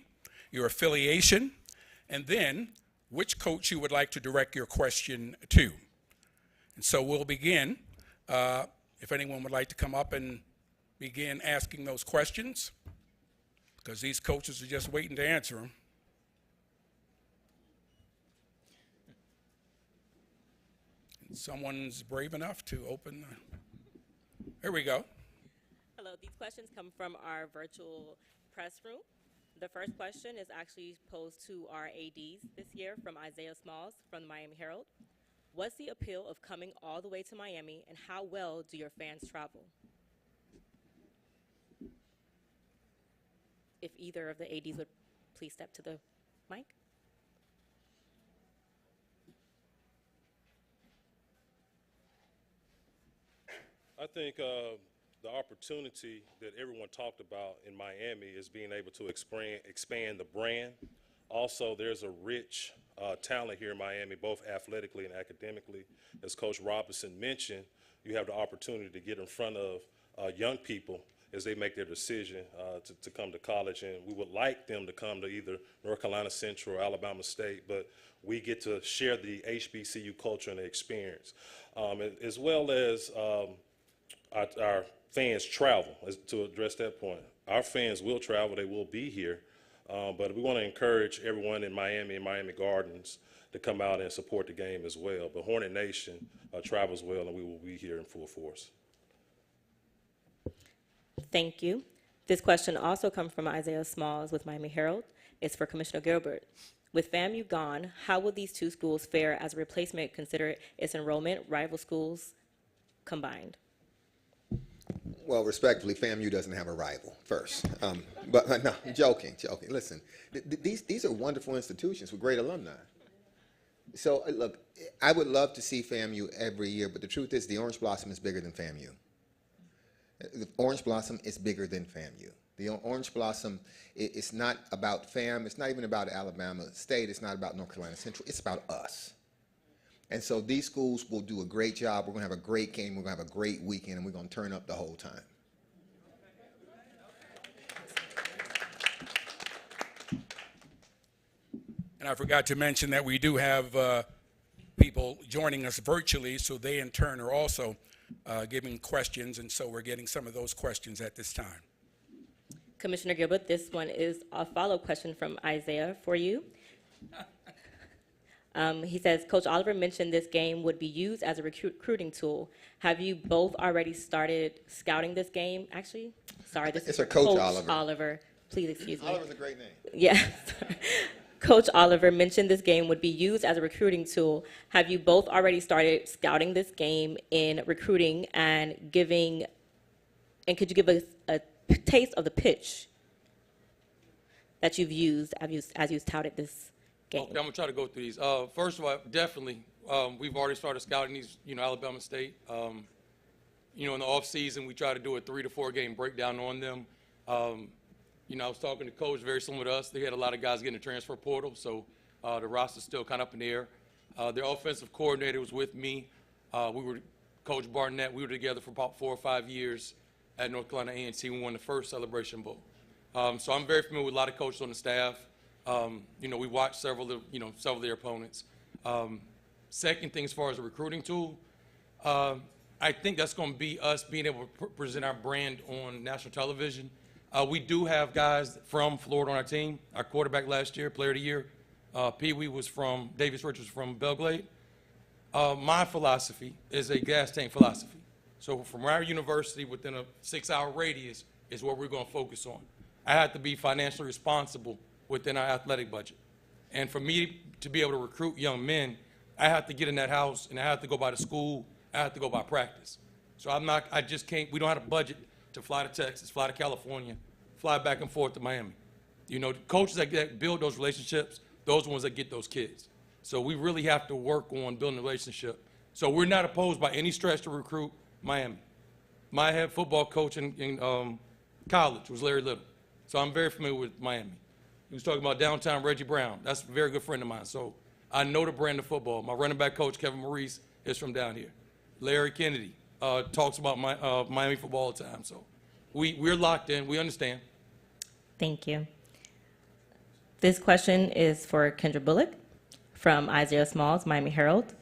Speaker 2: your affiliation, and then which coach you would like to direct your question to. And so we'll begin. If anyone would like to come up and begin asking those questions, because these coaches are just waiting to answer them. Someone's brave enough to open. Here we go.
Speaker 13: Hello, these questions come from our virtual press room. The first question is actually posed to our ADs this year from Isaiah Smalls from the Miami Herald. What's the appeal of coming all the way to Miami, and how well do your fans travel? If either of the ADs would please step to the mic.
Speaker 10: I think the opportunity that everyone talked about in Miami is being able to expand the brand. Also, there's a rich talent here in Miami, both athletically and academically. As Coach Robinson mentioned, you have the opportunity to get in front of young people as they make their decision to come to college. And we would like them to come to either North Carolina Central or Alabama State, but we get to share the HBCU culture and the experience, as well as our fans travel, to address that point. Our fans will travel, they will be here, but we want to encourage everyone in Miami and Miami Gardens to come out and support the game as well. But Hornet Nation travels well, and we will be here in full force.
Speaker 13: Thank you. This question also comes from Isaiah Smalls with Miami Herald. It's for Commissioner Gilbert. With FAMU gone, how will these two schools fare as a replacement, consider its enrollment, rival schools combined?
Speaker 4: Well, respectfully, FAMU doesn't have a rival, first. But no, joking. Listen, these are wonderful institutions with great alumni. So, look, I would love to see FAMU every year, but the truth is the Orange Blossom is bigger than FAMU. The Orange Blossom is bigger than FAMU. The Orange Blossom, it's not about FAM, it's not even about Alabama State, it's not about North Carolina Central, it's about us. And so these schools will do a great job. We're going to have a great game. We're going to have a great weekend, and we're going to turn up the whole time.
Speaker 2: And I forgot to mention that we do have people joining us virtually, so they in turn are also giving questions, and so we're getting some of those questions at this time.
Speaker 13: Commissioner Gilbert, this one is a follow-up question from Isaiah for you. He says, Coach Oliver mentioned this game would be used as a recruiting tool. Have you both already started scouting this game? Actually, sorry, this is
Speaker 4: Coach
Speaker 13: Oliver. Please excuse me.
Speaker 4: Oliver's a great name.
Speaker 13: Yeah. Coach Oliver mentioned this game would be used as a recruiting tool. Have you both already started scouting this game in recruiting and could you give us a taste of the pitch that you've used as you've touted this game?
Speaker 11: Okay, I'm gonna try to go through these. First of all, definitely, we've already started scouting these, Alabama State. In the off season, we try to do a 3 to 4 game breakdown on them. I was talking to Coach, very similar to us. They had a lot of guys getting the transfer portal, so the roster's still kind of up in the air. Their offensive coordinator was with me. Coach Barnett, we were together for about 4 or 5 years at North Carolina A&T. We won the first Celebration Bowl. So I'm very familiar with a lot of coaches on the staff. We watched several of their opponents. Second thing, as far as a recruiting tool, I think that's going to be us being able to present our brand on national television. We do have guys from Florida on our team. Our quarterback last year, player of the year, Pee-wee Davis Richards from Belgrade. My philosophy is a gas tank philosophy. So from our university, within a 6-hour radius, is what we're going to focus on. I have to be financially responsible within our athletic budget. And for me to be able to recruit young men, I have to get in that house, and I have to go by the school, I have to go by practice. So I just can't, we don't have a budget to fly to Texas, fly to California, fly back and forth to Miami. The coaches that build those relationships, those are the ones that get those kids. So we really have to work on building a relationship. So we're not opposed by any stretch to recruit Miami. My head football coach in college was Larry Little. So I'm very familiar with Miami. He was talking about downtown Reggie Brown. That's a very good friend of mine. So I know the brand of football. My running back coach, Kevin Maurice, is from down here. Larry Kennedy talks about Miami football all the time. So we're locked in. We understand.
Speaker 13: Thank you. This question is for Kendra Bullock from Isaiah Smalls, Miami Herald.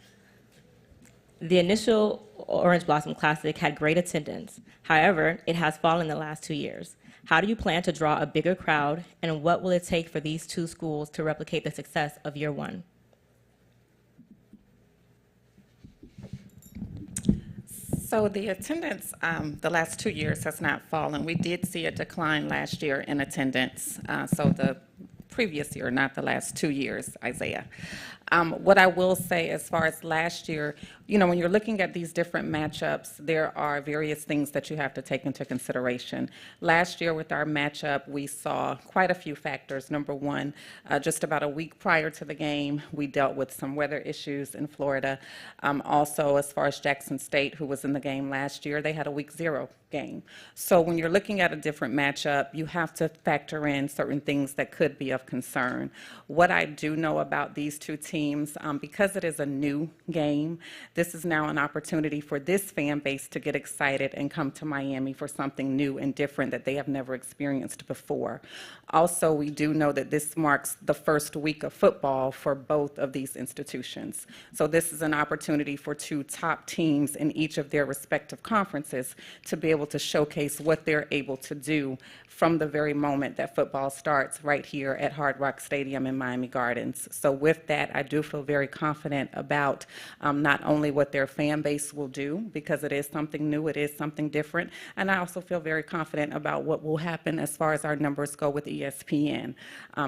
Speaker 13: The initial Orange Blossom Classic had great attendance. However, it has fallen the last 2 years. How do you plan to draw a bigger crowd, and what will it take for these two schools to replicate the success of year one?
Speaker 6: So the attendance the last 2 years has not fallen. We did see a decline last year in attendance. So the previous year, not the last 2 years, Isaiah. What I will say as far as last year, when you're looking at these different matchups, there are various things that you have to take into consideration. Last year with our matchup, we saw quite a few factors. Number one, just about a week prior to the game, we dealt with some weather issues in Florida. Also, as far as Jackson State, who was in the game last year, they had a week 0 game. So when you're looking at a different matchup, you have to factor in certain things that could be of concern. What I do know about these two teams, because it is a new game, this is now an opportunity for this fan base to get excited and come to Miami for something new and different that they have never experienced before. Also, we do know that this marks the first week of football for both of these institutions. So this is an opportunity for two top teams in each of their respective conferences to be able to showcase what they're able to do from the very moment that football starts right here at Hard Rock Stadium in Miami Gardens. So with that, I do feel very confident about not only what their fan base will do, because it is something new, it is something different, and I also feel very confident about what will happen as far as our numbers go with ESPN.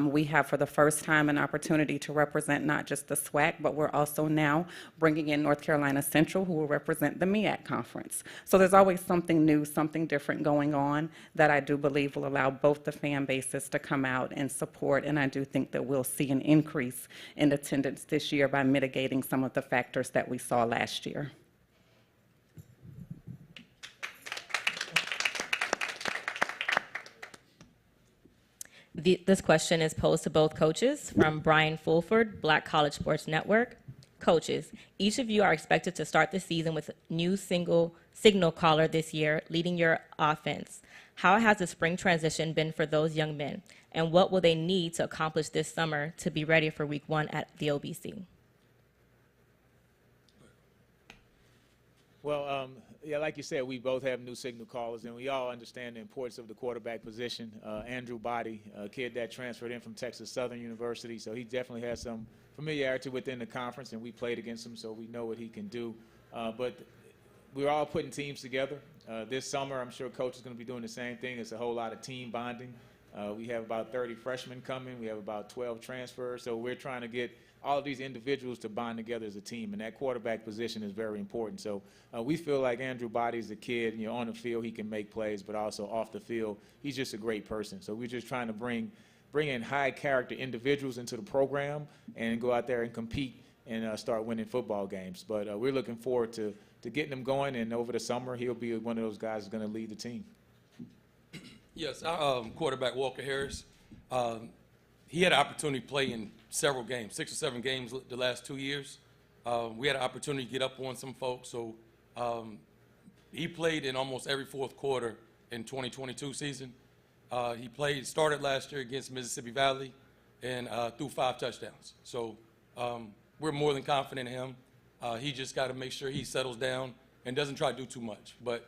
Speaker 6: We have for the first time an opportunity to represent not just the SWAC, but we're also now bringing in North Carolina Central, who will represent the MEAC conference. So there's always something new, something different going on that I do believe will allow both the fan bases to come out and support, and I do think that we'll see an increase in attendance this year by mitigating some of the factors that we saw last year.
Speaker 13: This question is posed to both coaches from Brian Fulford, Black College Sports Network. Coaches, each of you are expected to start the season with a new signal caller this year, leading your offense. How has the spring transition been for those young men? And what will they need to accomplish this summer to be ready for week 1 at the OBC?
Speaker 12: Well, yeah, like you said, we both have new signal callers, and we all understand the importance of the quarterback position. Andrew Body, a kid that transferred in from Texas Southern University, so he definitely has some familiarity within the conference, and we played against him, so we know what he can do. But we're all putting teams together. This summer, I'm sure Coach is going to be doing the same thing. It's a whole lot of team bonding. We have about 30 freshmen coming. We have about 12 transfers, so we're trying to get all of these individuals to bond together as a team, and that quarterback position is very important. So we feel like Andrew Body's a kid. You know, on the field he can make plays, but also off the field he's just a great person. So we're just trying to bring in high character individuals into the program and go out there and compete and start winning football games. But we're looking forward to getting him going, and over the summer he'll be one of those guys who's going to lead the team.
Speaker 11: Yes, our quarterback Walker Harris, he had an opportunity to play in several games, 6 or 7 games the last 2 years. We had an opportunity to get up on some folks, so he played in almost every fourth quarter in 2022 season. He started last year against Mississippi Valley and threw 5 touchdowns. So we're more than confident in him. He just got to make sure he settles down and doesn't try to do too much. But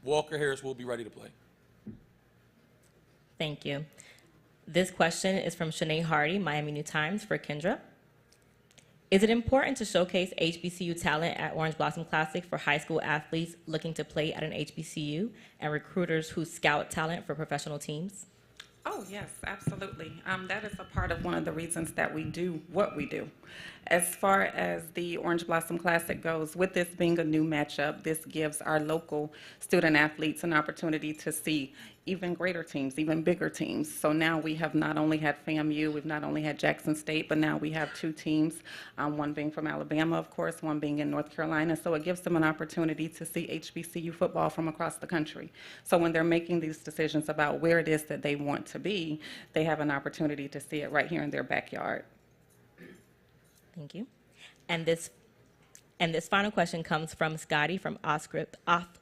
Speaker 11: Walker Harris will be ready to play.
Speaker 13: Thank you. This question is from Shanae Hardy, Miami New Times, for Kendra. Is it important to showcase HBCU talent at Orange Blossom Classic for high school athletes looking to play at an HBCU and recruiters who scout talent for professional teams?
Speaker 6: Oh, yes, absolutely. That is a part of one of the reasons that we do what we do. As far as the Orange Blossom Classic goes, with this being a new matchup, this gives our local student athletes an opportunity to see even greater teams, even bigger teams. So now we have not only had FAMU, we've not only had Jackson State, but now we have 2 teams, one being from Alabama, of course, one being in North Carolina. So it gives them an opportunity to see HBCU football from across the country. So when they're making these decisions about where it is that they want to be, they have an opportunity to see it right here in their backyard.
Speaker 13: Thank you. And this final question comes from Scotty from Off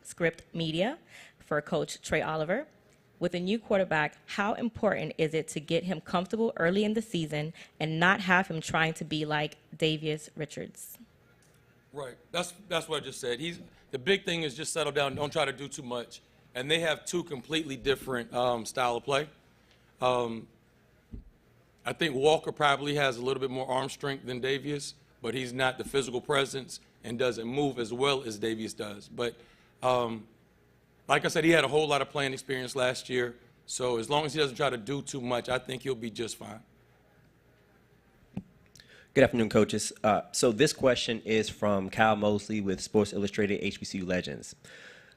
Speaker 13: Script Media for Coach Trey Oliver. With a new quarterback, how important is it to get him comfortable early in the season and not have him trying to be like Davius Richards?
Speaker 11: Right. That's what I just said. The big thing is just settle down, don't try to do too much. And they have 2 completely different style of play. I think Walker probably has a little bit more arm strength than Davius, but he's not the physical presence and doesn't move as well as Davius does. But like I said, he had a whole lot of playing experience last year, so as long as he doesn't try to do too much, I think he'll be just fine.
Speaker 14: Good afternoon, coaches. So this question is from Kyle Mosley with Sports Illustrated HBCU Legends.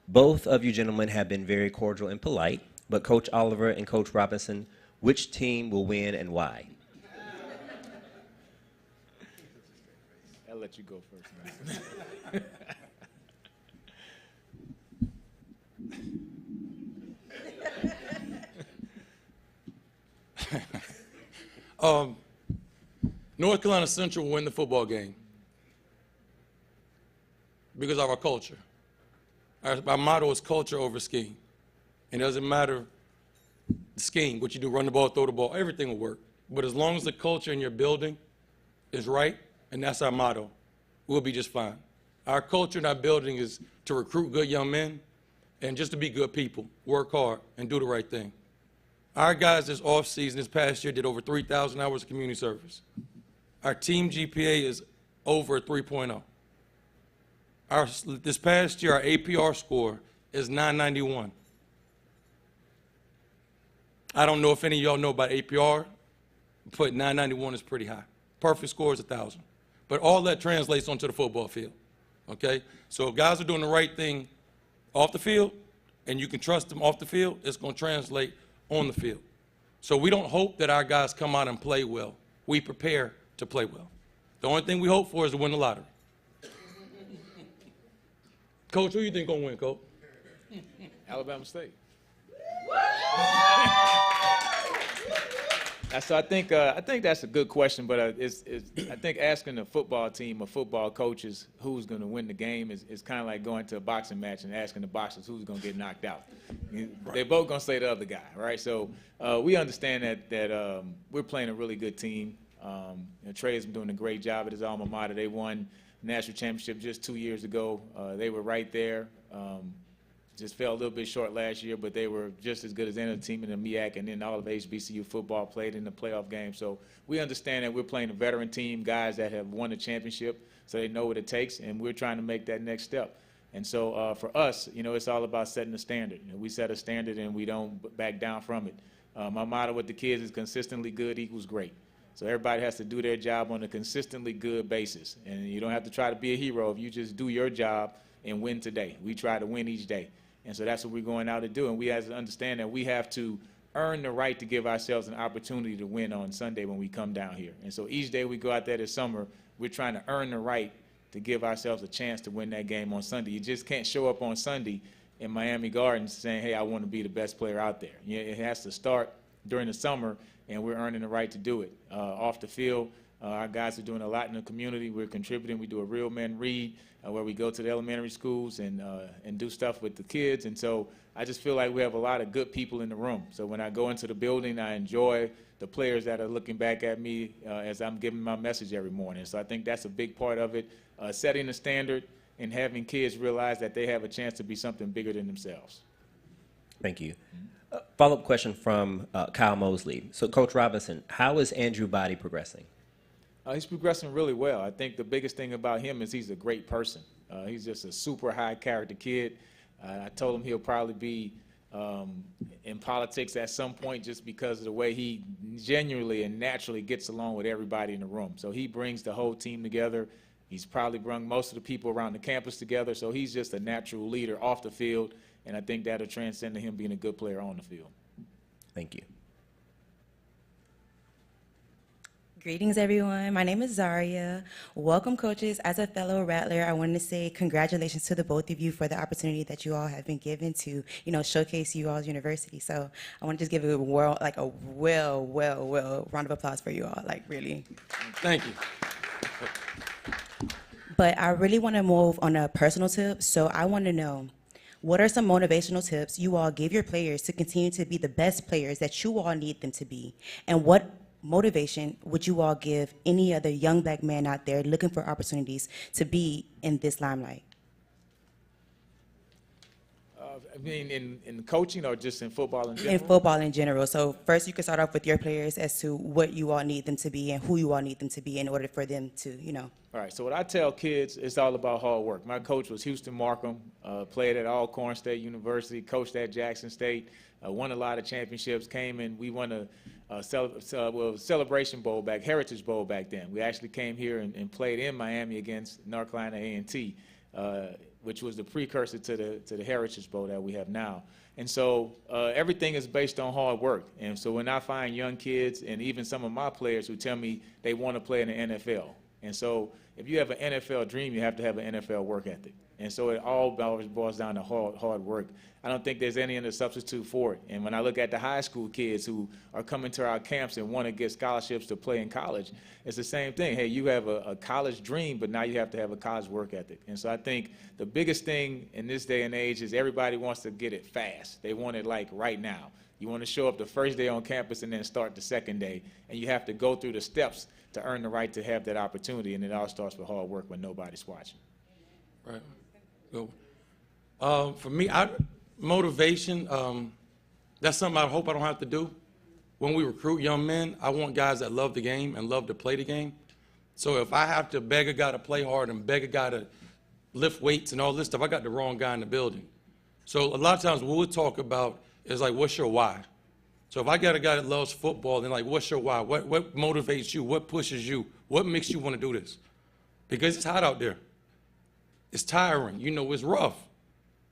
Speaker 14: Both of you gentlemen have been very cordial and polite, but Coach Oliver and Coach Robinson, which team will win and why?
Speaker 12: I'll let you go first, man.
Speaker 11: North Carolina Central will win the football game because of our culture. Our motto is culture over scheme. It doesn't matter the scheme, what you do, run the ball, throw the ball, everything will work. But as long as the culture in your building is right, and that's our motto, we'll be just fine. Our culture in our building is to recruit good young men and just to be good people, work hard, and do the right thing. Our guys this offseason, this past year, did over 3,000 hours of community service. Our team GPA is over 3.0. This past year, our APR score is 991. I don't know if any of y'all know about APR, but 991 is pretty high. Perfect score is 1,000. But all that translates onto the football field, okay? So if guys are doing the right thing off the field, and you can trust them off the field, it's going to translate on the field. So we don't hope that our guys come out and play well. We prepare to play well. The only thing we hope for is to win the lottery. Coach, who you think going to win, Coach?
Speaker 12: Alabama State. So I think that's a good question, but I think asking a football team or football coaches who's going to win the game is kind of like going to a boxing match and asking the boxers who's going to get knocked out. They're both going to say the other guy, right? So we understand that we're playing a really good team. Trey has been doing a great job at his alma mater. They won national championship just 2 years ago. They were right there. Just fell a little bit short last year, but they were just as good as any other team in the MEAC, and then all of HBCU football played in the playoff game. So we understand that we're playing a veteran team, guys that have won the championship, so they know what it takes, and we're trying to make that next step. And so for us, it's all about setting a standard. We set a standard, and we don't back down from it. My motto with the kids is consistently good equals great. So everybody has to do their job on a consistently good basis, and you don't have to try to be a hero if you just do your job and win today. We try to win each day. And so that's what we're going out to do. And we have to understand that we have to earn the right to give ourselves an opportunity to win on Sunday when we come down here. And so each day we go out there this summer, we're trying to earn the right to give ourselves a chance to win that game on Sunday. You just can't show up on Sunday in Miami Gardens saying, hey, I want to be the best player out there. It has to start during the summer, and we're earning the right to do it. Off the field, our guys are doing a lot in the community. We're contributing. We do a Real Men Read where we go to the elementary schools and do stuff with the kids. And so I just feel like we have a lot of good people in the room. So when I go into the building, I enjoy the players that are looking back at me as I'm giving my message every morning. So I think that's a big part of it, setting the standard and having kids realize that they have a chance to be something bigger than themselves.
Speaker 14: Thank you. Follow-up question from Kyle Mosley. So Coach Robinson, how is Andrew Body progressing?
Speaker 12: He's progressing really well. I think the biggest thing about him is he's a great person. He's just a super high character kid. I told him he'll probably be in politics at some point just because of the way he genuinely and naturally gets along with everybody in the room. So he brings the whole team together. He's probably brought most of the people around the campus together. So he's just a natural leader off the field, and I think that'll transcend to him being a good player on the field.
Speaker 14: Thank you.
Speaker 15: Greetings, everyone. My name is Zaria. Welcome, coaches. As a fellow Rattler, I want to say congratulations to the both of you for the opportunity that you all have been given to, showcase you all's university. So I want to just give a well round of applause for you all, really.
Speaker 11: Thank you.
Speaker 15: But I really want to move on a personal tip. So I want to know, what are some motivational tips you all give your players to continue to be the best players that you all need them to be? And what motivation would you all give any other young black man out there looking for opportunities to be in this limelight?
Speaker 12: I mean, in coaching or just in football in general?
Speaker 15: In football in general. So first you can start off with your players as to what you all need them to be and who you all need them to be in order for them to,
Speaker 12: All right, so what I tell kids, it's all about hard work. My coach was Houston Markham, played at Alcorn State University, coached at Jackson State, won a lot of championships, came and we won a Celebration Bowl back, Heritage Bowl back then. We actually came here and played in Miami against North Carolina A&T, which was the precursor to the Heritage Bowl that we have now. And so everything is based on hard work. And so when I find young kids and even some of my players who tell me they want to play in the NFL, And so if you have an NFL dream, you have to have an NFL work ethic. And so it all always boils down to hard work. I don't think there's any other substitute for it. And when I look at the high school kids who are coming to our camps and want to get scholarships to play in college, it's the same thing. Hey, you have a college dream, but now you have to have a college work ethic. And so I think the biggest thing in this day and age is everybody wants to get it fast. They want it like right now. You want to show up the first day on campus and then start the second day. And you have to go through the steps to earn the right to have that opportunity. And it all starts with hard work when nobody's watching.
Speaker 11: Right. So, for me, motivation, that's something I hope I don't have to do. When we recruit young men, I want guys that love the game and love to play the game. So if I have to beg a guy to play hard and beg a guy to lift weights and all this stuff, I got the wrong guy in the building. So a lot of times what we'll talk about is like, what's your why? So if I got a guy that loves football, then like, what's your why? What motivates you? What pushes you? What makes you want to do this? Because it's hot out there. It's tiring. You know, it's rough.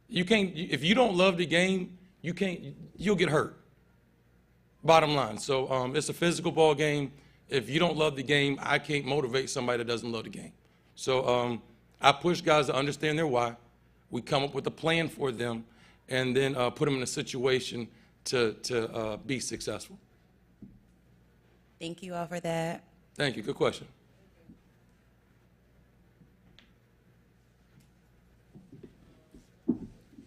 Speaker 11: You can't, if you don't love the game, you'll get hurt. Bottom line. So it's a physical ball game. If you don't love the game, I can't motivate somebody that doesn't love the game. So I push guys to understand their why. We come up with a plan for them and then put them in a situation to be successful.
Speaker 15: Thank you all for that.
Speaker 11: Thank you. Good question.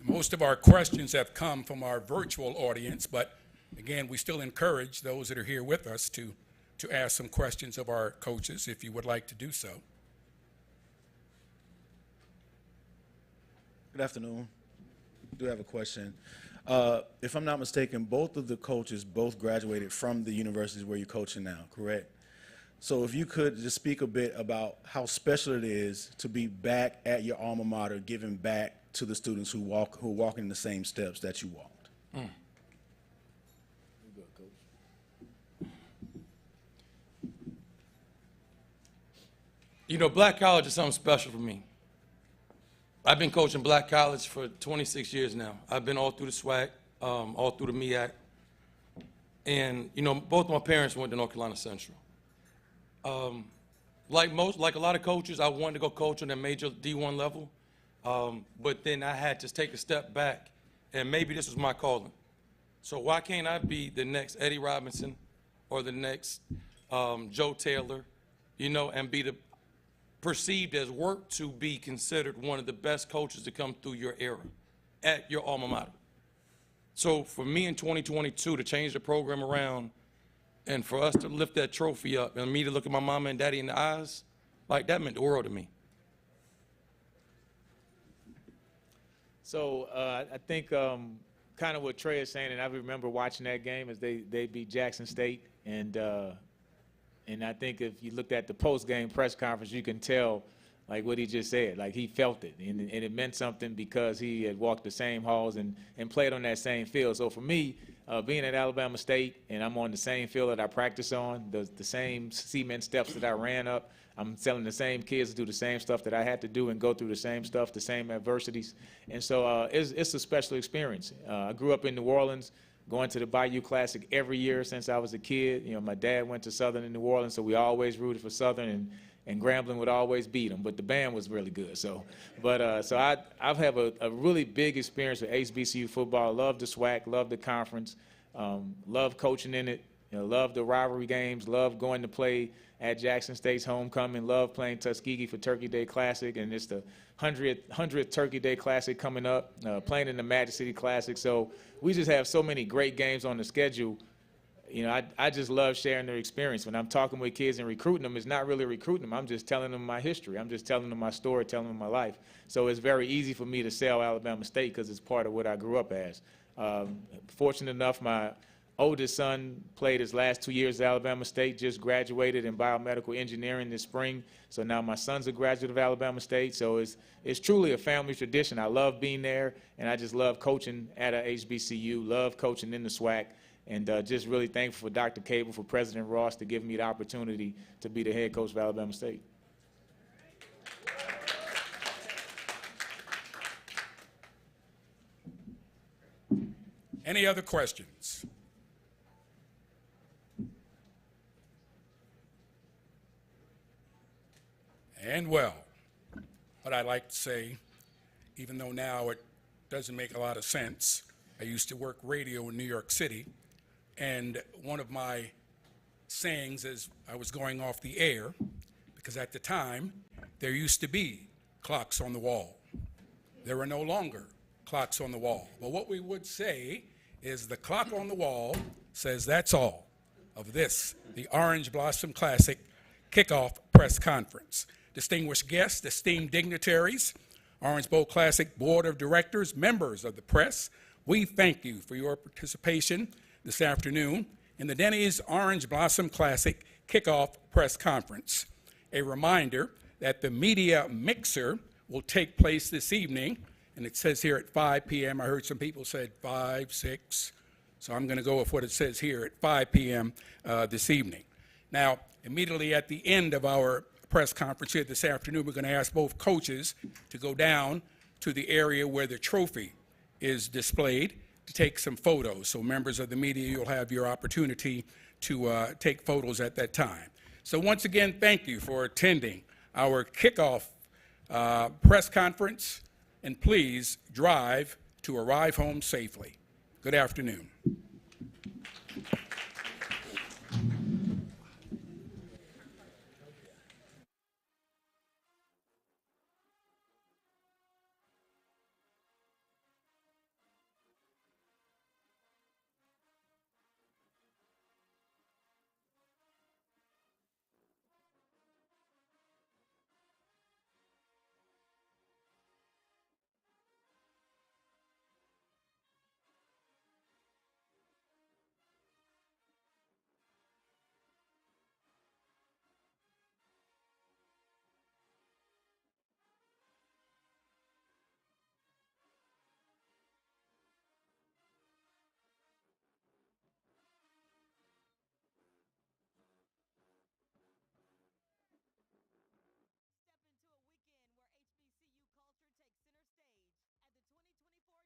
Speaker 2: Most of our questions have come from our virtual audience, but again, we still encourage those that are here with us to ask some questions of our coaches if you would like to do so.
Speaker 16: Good afternoon. I do have a question. If I'm not mistaken, both of the coaches both graduated from the universities where you're coaching now, correct? So if you could just speak a bit about how special it is to be back at your alma mater, giving back to the students who are walking the same steps that you walked.
Speaker 11: Mm. You know, Black College is something special for me. I've been coaching Black College for 26 years now. I've been all through the SWAC, all through the MEAC. And, you know, both my parents went to North Carolina Central. Like a lot of coaches, I wanted to go coach on that major D1 level. But then I had to take a step back, and maybe this was my calling. So why can't I be the next Eddie Robinson or the next Joe Taylor, you know, and be perceived as work to be considered one of the best coaches to come through your era at your alma mater. So for me in 2022 to change the program around and for us to lift that trophy up and me to look at my mama and daddy in the eyes, like that meant the world to me.
Speaker 12: So I think kind of what Trey is saying, and I remember watching that game as they beat Jackson State, and I think if you looked at the post-game press conference, you can tell like what he just said, like he felt it, and it meant something because he had walked the same halls and played on that same field. So for me, being at Alabama State and I'm on the same field that I practice on, the same cement steps that I ran up, I'm telling the same kids to do the same stuff that I had to do and go through the same stuff, the same adversities. And so it's a special experience. I grew up in New Orleans, going to the Bayou Classic every year since I was a kid. You know, my dad went to Southern in New Orleans, so we always rooted for Southern, and Grambling would always beat them, but the band was really good. So I have a really big experience with HBCU football. Love the SWAC, love the conference, love coaching in it, you know, love the rivalry games, love going to play at Jackson State's homecoming, love playing Tuskegee for Turkey Day Classic, and it's the 100th Turkey Day Classic coming up, playing in the Magic City Classic. So we just have so many great games on the schedule. You know, I just love sharing their experience. When I'm talking with kids and recruiting them, it's not really recruiting them. I'm just telling them my history. I'm just telling them my story, telling them my life. So it's very easy for me to sell Alabama State because it's part of what I grew up as. Fortunate enough, my oldest son played his last 2 years at Alabama State, just graduated in biomedical engineering this spring. So now my son's a graduate of Alabama State. So it's truly a family tradition. I love being there, and I just love coaching at a HBCU, love coaching in the SWAC, and just really thankful for Dr. Cable, for President Ross to give me the opportunity to be the head coach of Alabama State.
Speaker 2: Any other questions? and well. But I like to say, even though now it doesn't make a lot of sense, I used to work radio in New York City, and one of my sayings as I was going off the air, because at the time, there used to be clocks on the wall. There are no longer clocks on the wall. But what we would say is the clock on the wall says that's all of this, the Orange Blossom Classic Kickoff Press Conference. Distinguished guests, esteemed dignitaries, Orange Bowl Classic Board of Directors, members of the press, we thank you for your participation this afternoon in the Denny's Orange Blossom Classic Kickoff Press Conference. A reminder that the media mixer will take place this evening, and it says here at 5 p.m. I heard some people said 5, 6, so I'm going to go with what it says here at 5 p.m. This evening. Now, immediately at the end of our press conference here this afternoon, we're going to ask both coaches to go down to the area where the trophy is displayed to take some photos. So members of the media, you'll have your opportunity to take photos at that time. So once again, thank you for attending our kickoff press conference, and please drive to arrive home safely. Good afternoon.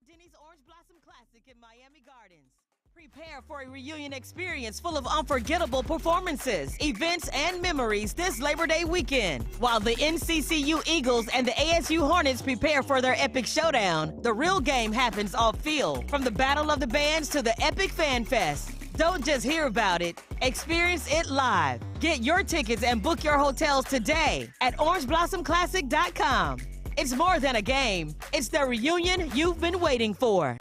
Speaker 1: Denny's Orange Blossom Classic in Miami Gardens. Prepare for a reunion experience full of unforgettable performances, events, and memories this Labor Day weekend. While the NCCU Eagles and the ASU Hornets prepare for their epic showdown, the real game happens off-field. From the Battle of the Bands to the Epic Fan Fest. Don't just hear about it, experience it live. Get your tickets and book your hotels today at orangeblossomclassic.com. It's more than a game. It's the reunion you've been waiting for.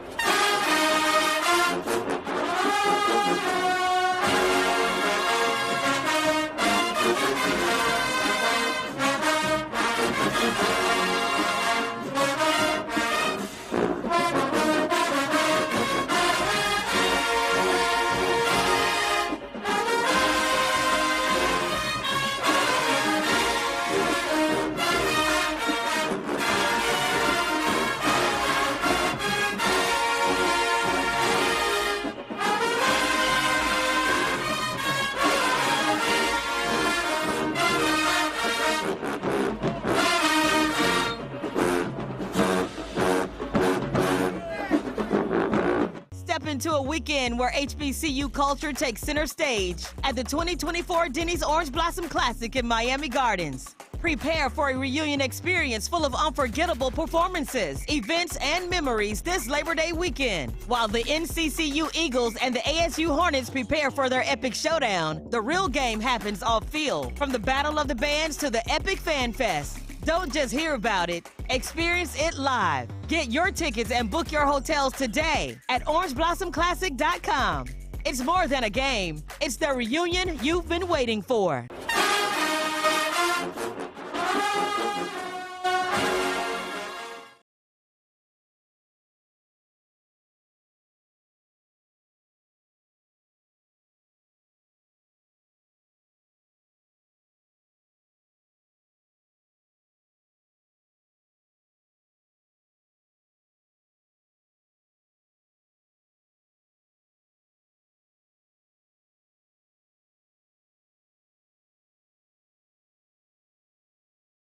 Speaker 1: Into a weekend where HBCU culture takes center stage at the 2024 Denny's Orange Blossom Classic in Miami Gardens. Prepare for a reunion experience full of unforgettable performances, events, and memories this Labor Day weekend. While the NCCU Eagles and the ASU Hornets prepare for their epic showdown, the real game happens off-field. From the Battle of the Bands to the Epic Fan Fest. Don't just hear about it, experience it live. Get your tickets and book your hotels today at orangeblossomclassic.com. It's more than a game, it's the reunion you've been waiting for.